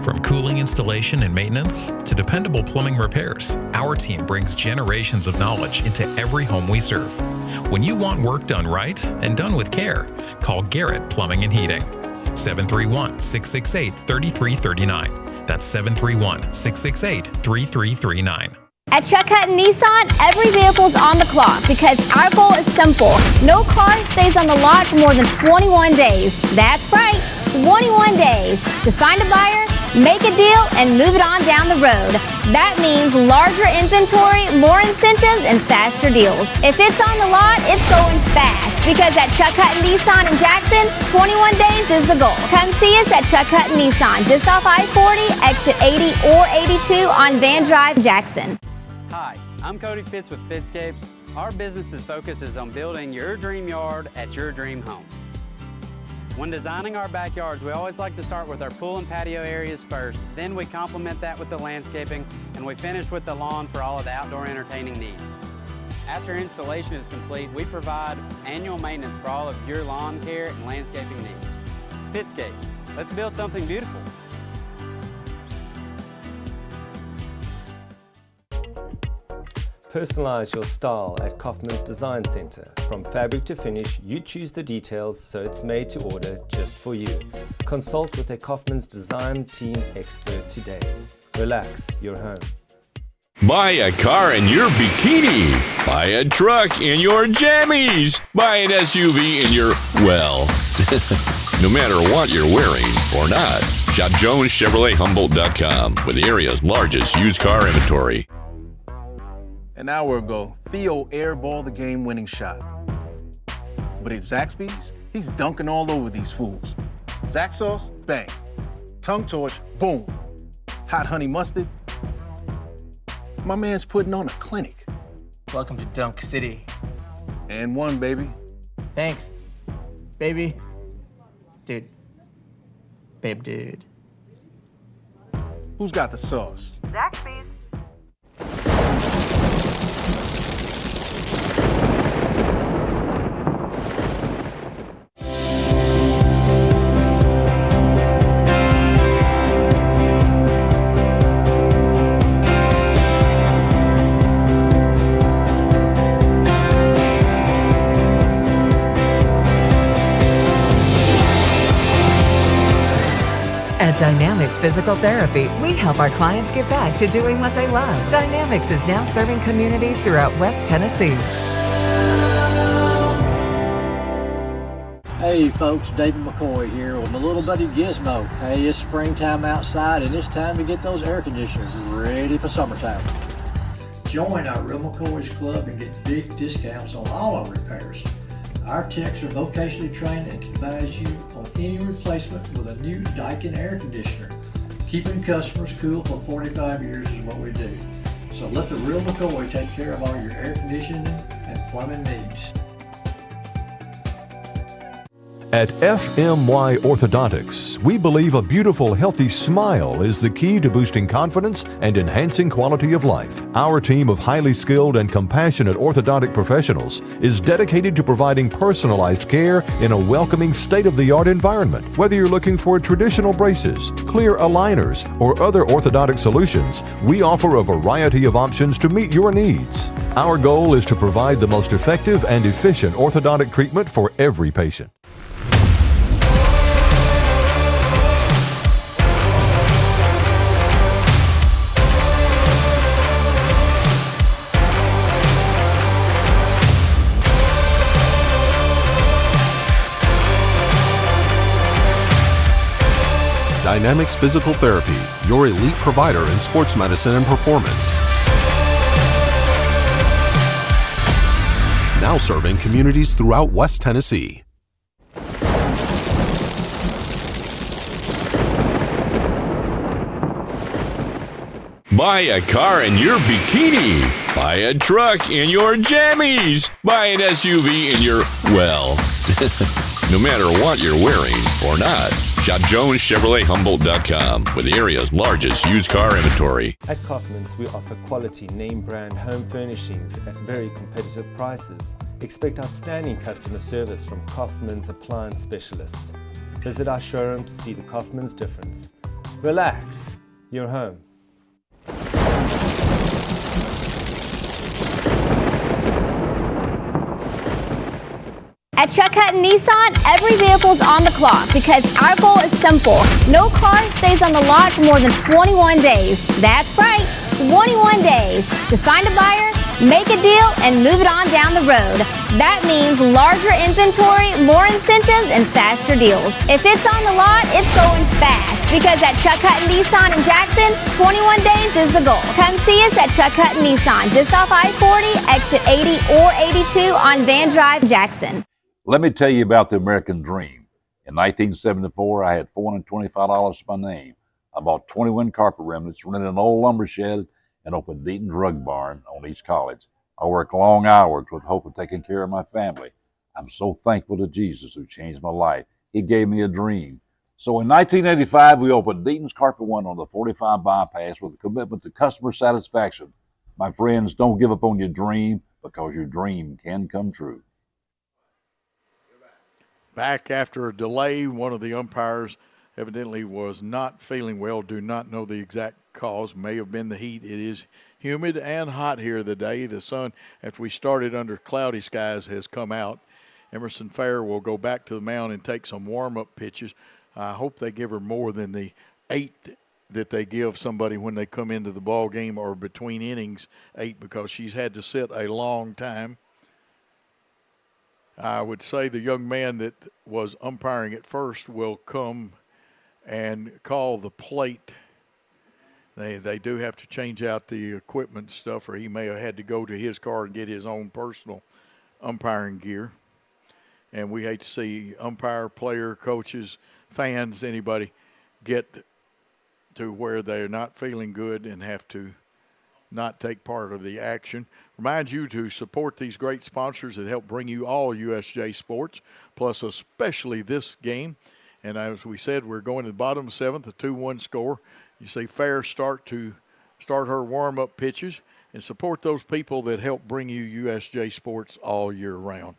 From cooling installation and maintenance to dependable plumbing repairs, our team brings generations of knowledge into every home we serve. When you want work done right and done with care, call Garrett Plumbing and Heating. 731-668-3339. That's 731-668-3339. At Chuck Hutton Nissan, every vehicle's on the clock because our goal is simple. No car stays on the lot for more than 21 days. That's right, 21 days to find a buyer, make a deal, and move it on down the road. That means larger inventory, more incentives, and faster deals. If it's on the lot, it's going fast because at Chuck Hutton Nissan in Jackson, 21 days is the goal. Come see us at Chuck Hutton Nissan, just off I-40, exit 80 or 82 on Van Drive, Jackson. Hi, I'm Cody Fitz with Fitscapes. Our business's focus is on building your dream yard at your dream home. When designing our backyards, we always like to start with our pool and patio areas first. Then we complement that with the landscaping, and we finish with the lawn for all of the outdoor entertaining needs. After installation is complete, we provide annual maintenance for all of your lawn care and landscaping needs. Fitscapes, let's build something beautiful. Personalize your style at Kaufman's Design Center. From fabric to finish, you choose the details so it's made to order just for you. Consult with a Kaufman's Design Team expert today. Relax, you're home. Buy a car in your bikini. Buy a truck in your jammies. Buy an SUV in your, well, no matter what you're wearing or not. Shop JonesChevroletHumboldt.com with the area's largest used car inventory. An hour ago, Theo airballed the game-winning shot. But at Zaxby's, he's dunking all over these fools. Zax sauce, bang. Tongue torch, boom. Hot honey mustard. My man's putting on a clinic. Welcome to Dunk City. And one, baby. Thanks, baby. Dude. Babe, dude. Who's got the sauce? Zaxby's. At Dynamics Physical Therapy, we help our clients get back to doing what they love. Dynamics is now serving communities throughout West Tennessee. Hey folks, David McCoy here with my little buddy Gizmo. Hey, it's springtime outside and it's time to get those air conditioners ready for summertime. Join our Real McCoy's Club and get big discounts on all our repairs. Our techs are vocationally trained and can advise you on any replacement with a new Daikin air conditioner. Keeping customers cool for 45 years is what we do. So let the Real McCoy take care of all your air conditioning and plumbing needs. At FMY Orthodontics, we believe a beautiful, healthy smile is the key to boosting confidence and enhancing quality of life. Our team of highly skilled and compassionate orthodontic professionals is dedicated to providing personalized care in a welcoming, state-of-the-art environment. Whether you're looking for traditional braces, clear aligners, or other orthodontic solutions, we offer a variety of options to meet your needs. Our goal is to provide the most effective and efficient orthodontic treatment for every patient. Dynamics Physical Therapy, your elite provider in sports medicine and performance. Now serving communities throughout West Tennessee. Buy a car in your bikini. Buy a truck in your jammies. Buy an SUV in your, well, no matter what you're wearing or not. Shop JonesChevroletHumboldt.com with the area's largest used car inventory. At Kaufman's, we offer quality name brand home furnishings at very competitive prices. Expect outstanding customer service from Kaufman's appliance specialists. Visit our showroom to see the Kaufman's difference. Relax, you're home. At Chuck Hutton Nissan, every vehicle's on the clock because our goal is simple. No car stays on the lot for more than 21 days. That's right, 21 days to find a buyer, make a deal, and move it on down the road. That means larger inventory, more incentives, and faster deals. If it's on the lot, it's going fast because at Chuck Hutton Nissan in Jackson, 21 days is the goal. Come see us at Chuck Hutton Nissan, just off I-40, exit 80 or 82 on Van Drive, Jackson. Let me tell you about the American Dream. In 1974, I had $425 to my name. I bought 21 carpet remnants, rented an old lumber shed, and opened Deaton's Rug Barn on East College. I worked long hours with the hope of taking care of my family. I'm so thankful to Jesus who changed my life. He gave me a dream. So in 1985, we opened Deaton's Carpet One on the 45 bypass with a commitment to customer satisfaction. My friends, don't give up on your dream because your dream can come true. Back after a delay, one of the umpires evidently was not feeling well. Do not know the exact cause. May have been the heat. It is humid and hot here today. The sun, after we started under cloudy skies, has come out. Emerson Fair will go back to the mound and take some warm-up pitches. I hope they give her more than the 8 that they give somebody when they come into the ball game or between innings, 8, because she's had to sit a long time. I would say the young man that was umpiring at first will come and call the plate. They do have to change out the equipment stuff, or he may have had to go to his car and get his own personal umpiring gear. And we hate to see umpire, player, coaches, fans, anybody get to where they're not feeling good and have to not take part of the action. Remind you to support these great sponsors that help bring you all USJ sports, plus especially this game. And as we said, we're going to the bottom of the 7th, a 2-1 score. You see Fair start her warm-up pitches, and support those people that help bring you USJ sports all year round.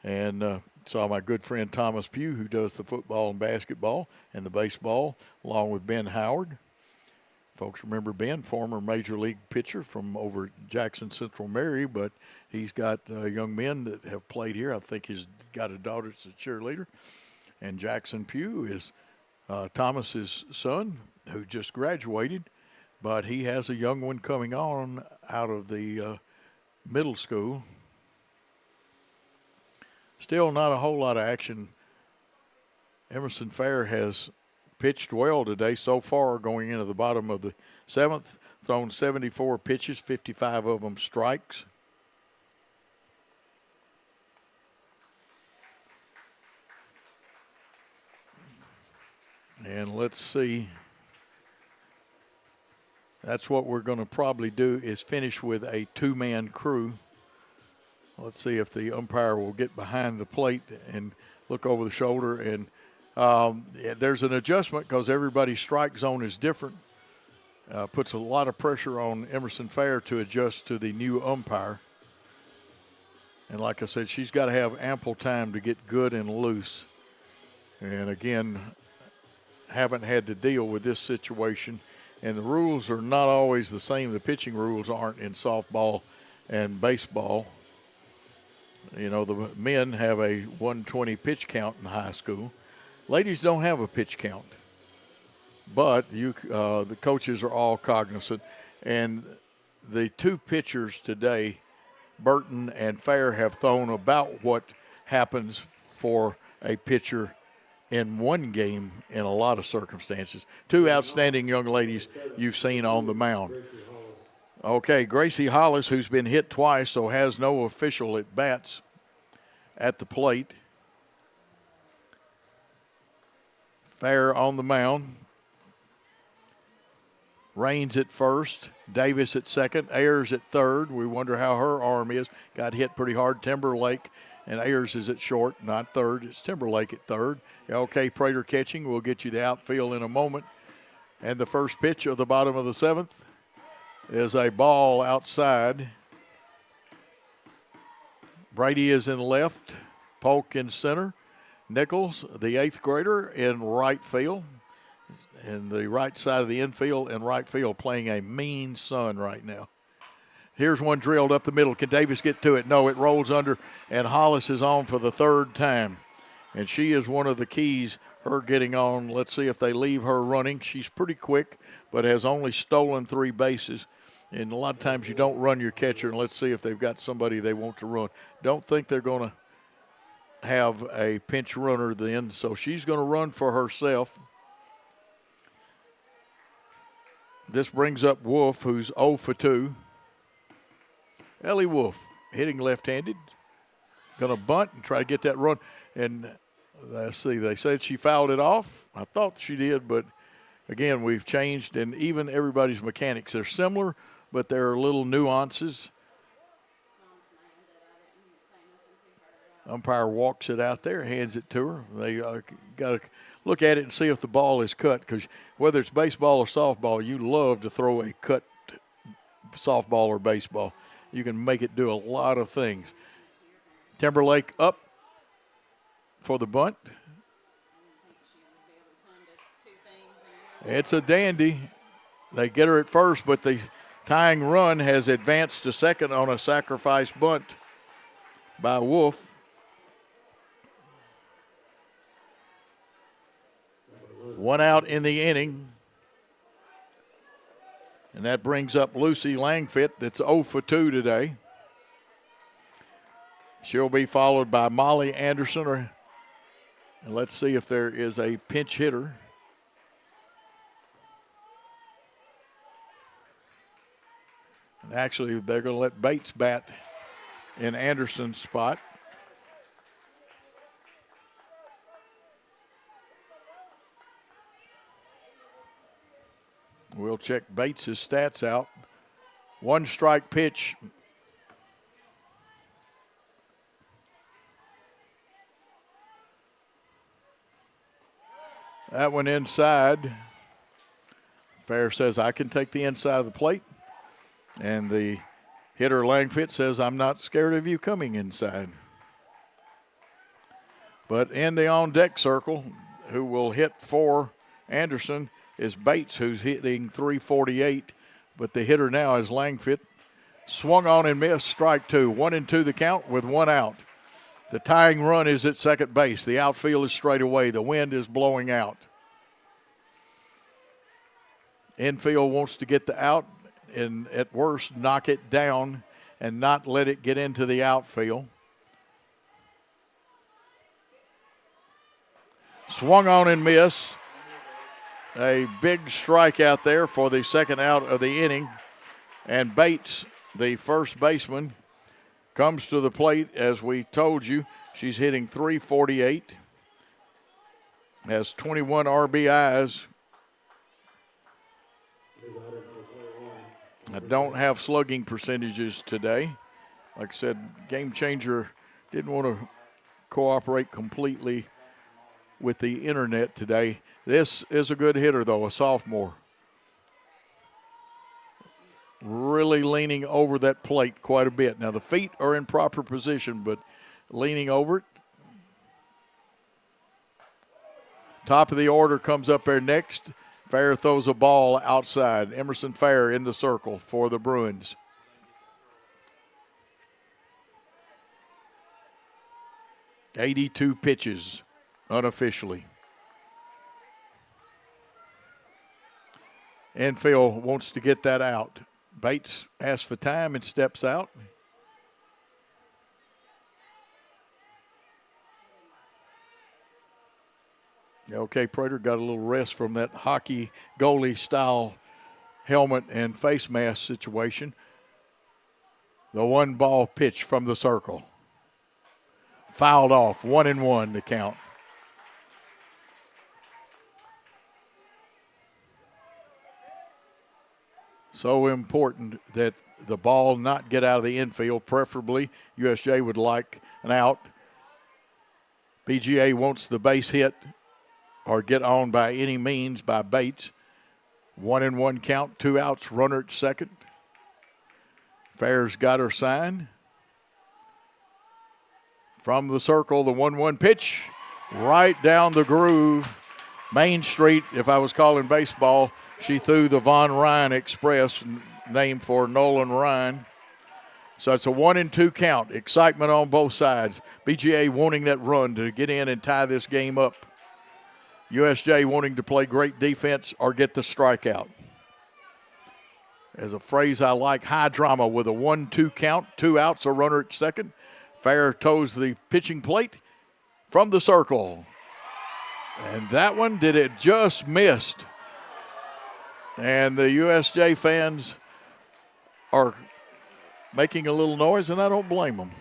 And saw my good friend Thomas Pugh, who does the football and basketball and the baseball, along with Ben Howard. Folks remember Ben, former Major League pitcher from over at Jackson Central Mary, but he's got young men that have played here. I think he's got a daughter that's a cheerleader. And Jackson Pugh is Thomas's son, who just graduated, but he has a young one coming on out of the middle school. Still not a whole lot of action. Emerson Fair has pitched well today so far, going into the bottom of the 7th, thrown 74 pitches, 55 of them strikes. And let's see. That's what we're going to probably do, is finish with a 2-man crew. Let's see if the umpire will get behind the plate and look over the shoulder. And there's an adjustment because everybody's strike zone is different. Puts a lot of pressure on Emerson Fair to adjust to the new umpire. And like I said, she's got to have ample time to get good and loose. And again, haven't had to deal with this situation. And the rules are not always the same. The pitching rules aren't in softball and baseball. You know, the men have a 120 pitch count in high school. Ladies don't have a pitch count. But the coaches are all cognizant. And the two pitchers today, Burton and Fair, have thrown about what happens for a pitcher in one game in a lot of circumstances. Two outstanding young ladies you've seen on the mound. Okay, Gracie Hollis, who's been hit twice, so has no official at bats at the plate. Fair on the mound. Raines at first, Davis at second, Ayers at third. We wonder how her arm is. Got hit pretty hard. Timberlake and Ayers is at short, not third. It's Timberlake at third. Okay, Prater catching. We'll get you the outfield in a moment. And the first pitch of the bottom of the 7th is a ball outside. Brady is in left, Polk in center. Nichols, the 8th grader, in right field. And the right side of the infield and right field playing a mean sun right now. Here's one drilled up the middle. Can Davis get to it? No, it rolls under, and Hollis is on for the 3rd time. And she is one of the keys, her getting on. Let's see if they leave her running. She's pretty quick, but has only stolen 3 bases. And a lot of times you don't run your catcher, and let's see if they've got somebody they want to run. Don't think they're going to have a pinch runner then, so she's going to run for herself. This brings up Wolf, who's 0 for 2. Ellie Wolf, hitting left-handed. Going to bunt and try to get that run. And let's see, they said she fouled it off. I thought she did, but again, we've changed, and even everybody's mechanics are similar, but there are little nuances. Umpire walks it out there, hands it to her. They got to look at it and see if the ball is cut, because whether it's baseball or softball, you love to throw a cut softball or baseball. You can make it do a lot of things. Timberlake up for the bunt. It's a dandy. They get her at first, but the tying run has advanced to second on a sacrifice bunt by Wolf. One out in the inning. And that brings up Lucy Langfit, that's 0 for 2 today. She'll be followed by Molly Anderson. And let's see if there is a pinch hitter. And actually, they're going to let Bates bat in Anderson's spot. We'll check Bates' stats out. 1 strike pitch. That one inside. Fair says, I can take the inside of the plate. And the hitter Langfit says, I'm not scared of you coming inside. But in the on-deck circle, who will hit for Anderson, is Bates, who's hitting .348, but the hitter now is Langfit. Swung on and missed, strike 2. 1-2 the count with 1 out. The tying run is at second base. The outfield is straight away. The wind is blowing out. Infield wants to get the out and at worst knock it down and not let it get into the outfield. Swung on and missed. A big strikeout there for the second out of the inning. And Bates, the first baseman, comes to the plate. As we told you, she's hitting .348. Has 21 RBIs. I don't have slugging percentages today. Like I said, Game Changer didn't want to cooperate completely with the internet today. This is a good hitter, though, a sophomore. Really leaning over that plate quite a bit. Now, the feet are in proper position, but leaning over it. Top of the order comes up there next. Fair throws a ball outside. Emerson Fair in the circle for the Bruins. .82 pitches unofficially. Infield wants to get that out. Bates asks for time and steps out. Okay, Prater got a little rest from that hockey goalie style helmet and face mask situation. The 1-ball pitch from the circle. Fouled off, 1-1 the count. So important that the ball not get out of the infield. Preferably, USJ would like an out. BGA wants the base hit or get on by any means by Bates. 1-1 count, 2 outs, runner at second. Fair's got her sign. From the circle, the 1-1 pitch, right down the groove. Main Street, if I was calling baseball, she threw the Von Ryan Express, named for Nolan Ryan. So it's a 1-2 count. Excitement on both sides. BGA wanting that run to get in and tie this game up. USJ wanting to play great defense or get the strikeout. As a phrase I like, high drama with a 1-2 count, 2 outs, a runner at second. Fair toes the pitching plate from the circle. And that one, did it just missed. And the USJ fans are making a little noise, and I don't blame them.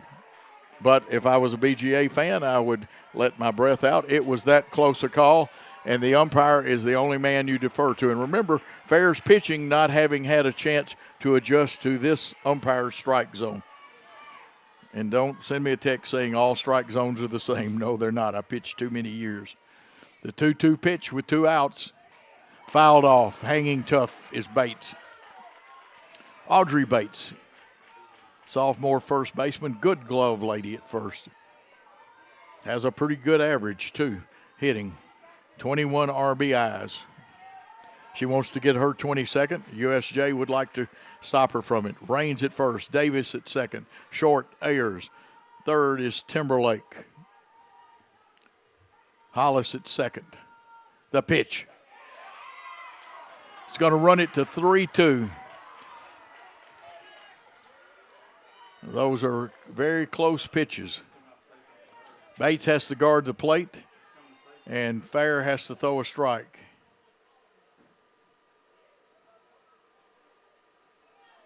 But if I was a BGA fan, I would let my breath out. It was that close a call, and the umpire is the only man you defer to. And remember, Fair's pitching not having had a chance to adjust to this umpire's strike zone. And don't send me a text saying all strike zones are the same. No, they're not. I pitched too many years. The 2-2 pitch with 2 outs. Fouled off. Hanging tough is Bates. Audrey Bates, sophomore first baseman. Good glove lady at first. Has a pretty good average, too, hitting. 21 RBIs. She wants to get her 22nd. USJ would like to stop her from it. Raines at first. Davis at second. Short, Ayers. Third is Timberlake. Hollis at second. The pitch. It's going to run it to 3-2. Those are very close pitches. Bates has to guard the plate, and Fair has to throw a strike.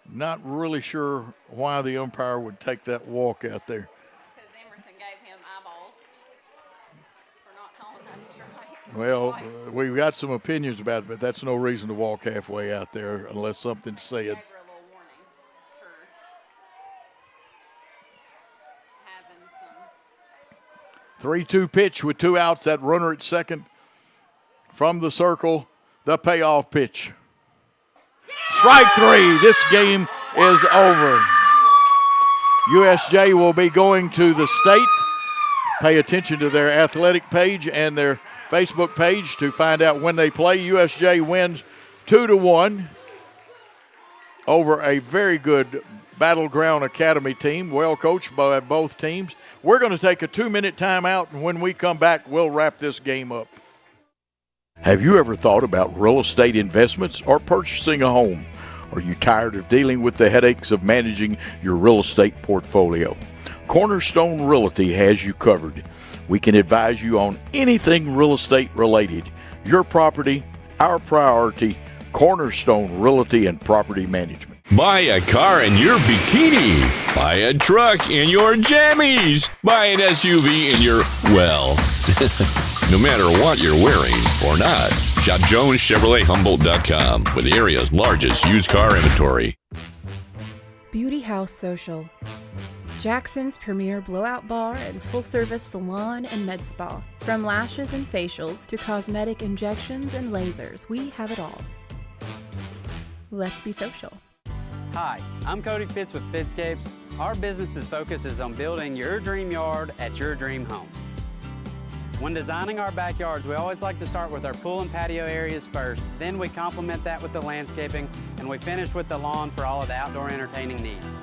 Not really sure why the umpire would take that walk out there. Because Emerson gave him eyeballs for not calling that a strike. Well, we've got some opinions about it, but that's no reason to walk halfway out there unless something's said. 3-2 pitch with 2 outs. That runner at second from the circle. The payoff pitch. Strike 3. This game is over. USJ will be going to the state. Pay attention to their athletic page and their Facebook page to find out when they play. USJ wins 2-1 over a very good Battleground Academy team, well coached by both teams. We're going to take a 2-minute timeout, and when we come back, we'll wrap this game up. Have you ever thought about real estate investments or purchasing a home? Are you tired of dealing with the headaches of managing your real estate portfolio? Cornerstone Realty has you covered. We can advise you on anything real estate related. Your property, our priority. Cornerstone Realty and Property Management. Buy a car in your bikini. Buy a truck in your jammies. Buy an SUV in your, well, no matter what you're wearing or not. Shop JonesChevroletHumboldt.com with the area's largest used car inventory. Beauty House Social. Jackson's premier blowout bar and full-service salon and med spa. From lashes and facials to cosmetic injections and lasers, we have it all. Let's be social. Hi, I'm Cody Fitz with Fitscapes. Our business's focus is on building your dream yard at your dream home. When designing our backyards, we always like to start with our pool and patio areas first, then we complement that with the landscaping, and we finish with the lawn for all of the outdoor entertaining needs.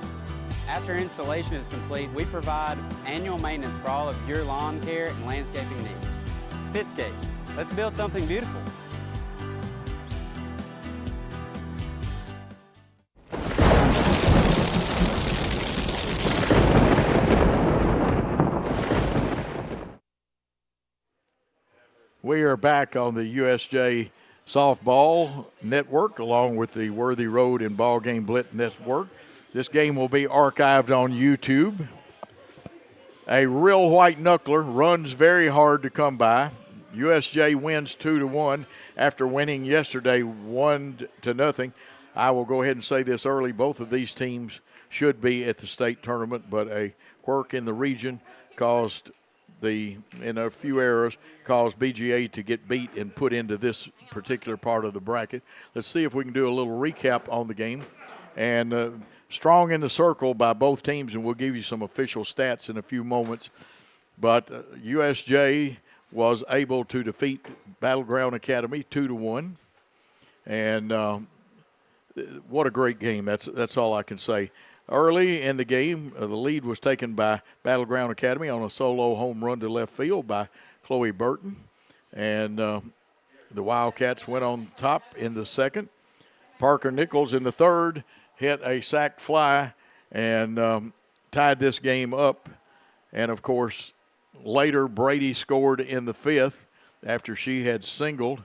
After installation is complete, we provide annual maintenance for all of your lawn care and landscaping needs. Fitscapes, let's build something beautiful. We are back on the USJ Softball Network along with the Worthy Road and BallGame Blitz Network. This game will be archived on YouTube. A real white knuckler, runs very hard to come by. USJ wins 2-1 after winning yesterday 1-0. I will go ahead and say this early. Both of these teams should be at the state tournament, but a quirk in the region caused in a few errors, caused BGA to get beat and put into this particular part of the bracket. Let's see if we can do a little recap on the game. And strong in the circle by both teams, and we'll give you some official stats in a few moments. But USJ was able to defeat Battleground Academy 2-1. And what a great game. That's all I can say. Early in the game, the lead was taken by Battleground Academy on a solo home run to left field by Chloe Burton. And the Wildcats went on top in the second. Parker Nichols in the third hit a sac fly and tied this game up. And, of course, later Brady scored in the fifth after she had singled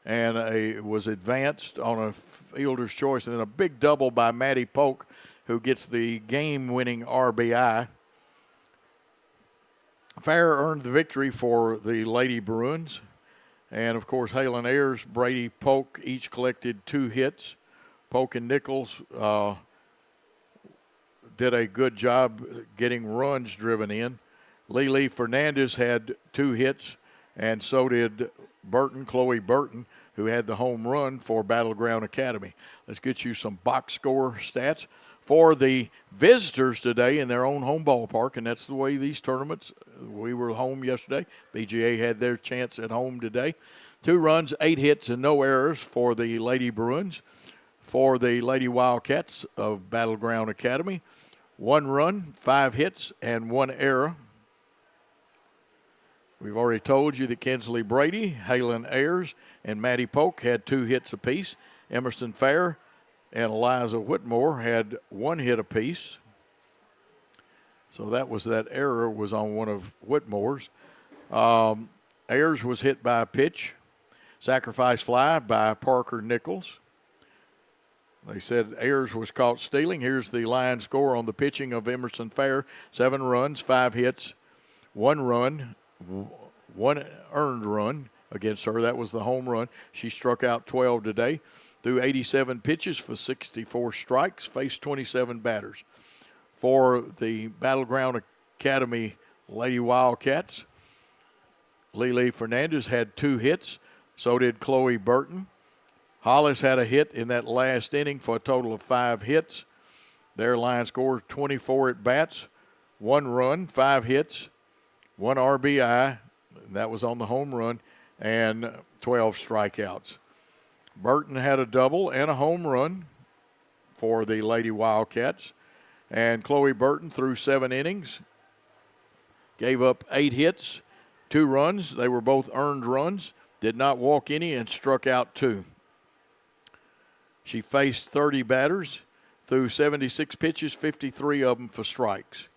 and was advanced on a fielder's choice. And then a big double by Maddie Polk, who gets the game-winning RBI. Fair earned the victory for the Lady Bruins. And, of course, Halen Ayers, Brady, Polk each collected 2 hits. Polk and Nichols did a good job getting runs driven in. Lily Fernandez had 2 hits, and so did Chloe Burton, who had the home run for Battleground Academy. Let's get you some box score stats for the visitors today in their own home ballpark, and that's the way these tournaments. We were home yesterday. BGA had their chance at home today. 2 runs, 8 hits, and no errors for the Lady Bruins. For the Lady Wildcats of Battleground Academy, 1 run, 5 hits, and 1 error. We've already told you that Kinsley Brady, Halen Ayers, and Maddie Polk had 2 hits apiece. Emerson Fair and Eliza Whitmore had 1 hit apiece. So that error was on one of Whitmore's. Ayers was hit by a pitch. Sacrifice fly by Parker Nichols. They said Ayers was caught stealing. Here's the line score on the pitching of Emerson Fair. 7 runs, 5 hits, 1 run, 1 earned run against her. That was the home run. She struck out 12 today. Threw 87 pitches for 64 strikes, faced 27 batters. For the Battleground Academy Lady Wildcats, Lily Fernandez had 2 hits. So did Chloe Burton. Hollis had a hit in that last inning for a total of 5 hits. Their line score, 24 at bats, 1 run, 5 hits, 1 RBI. That was on the home run, and 12 strikeouts. Burton had a double and a home run for the Lady Wildcats. And Chloe Burton threw 7 innings, gave up 8 hits, 2 runs. They were both earned runs. did not walk any and struck out 2. She faced 30 batters, threw 76 pitches, 53 of them for strikes.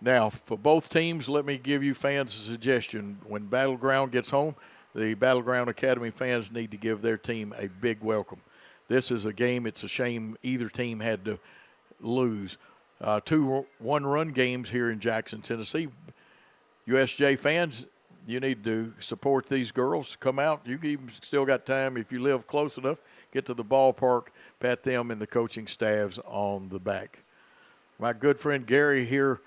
Now, for both teams, let me give you fans a suggestion. When Battleground gets home, the Battleground Academy fans need to give their team a big welcome. This is a game, it's a shame either team had to lose. 2 one-run games here in Jackson, Tennessee. USJ fans, you need to support these girls. Come out. You even still got time, if you live close enough, get to the ballpark, pat them and the coaching staffs on the back. My good friend Gary here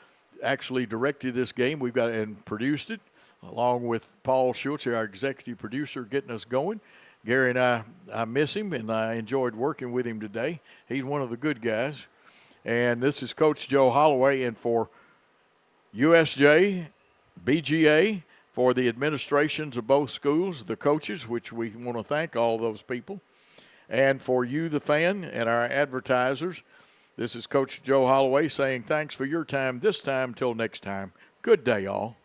actually directed this game. We've got and produced it, along with Paul Schultz, our executive producer, getting us going. Gary and I miss him, and I enjoyed working with him today. He's one of the good guys. And this is Coach Joe Holloway, and for USJ, BGA, for the administrations of both schools, the coaches, which we want to thank all those people, and for you, the fan, and our advertisers, this is Coach Joe Holloway saying thanks for your time this time till next time. Good day, all.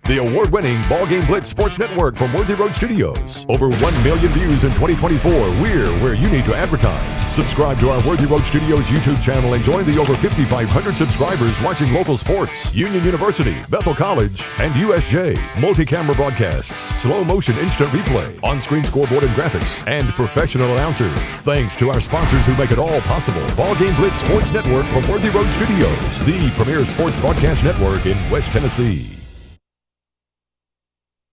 The award-winning BallGame Blitz Sports Network from Worthy Road Studios. Over 1 million views in 2024. We're where you need to advertise. Subscribe to our Worthy Road Studios YouTube channel and join the over 5,500 subscribers watching local sports, Union University, Bethel College, and USJ. Multi-camera broadcasts, slow motion instant replay, on-screen scoreboard and graphics, and professional announcers. Thanks to our sponsors who make it all possible. BallGame Blitz Sports Network from Worthy Road Studios, the premier sports broadcast network in West Tennessee.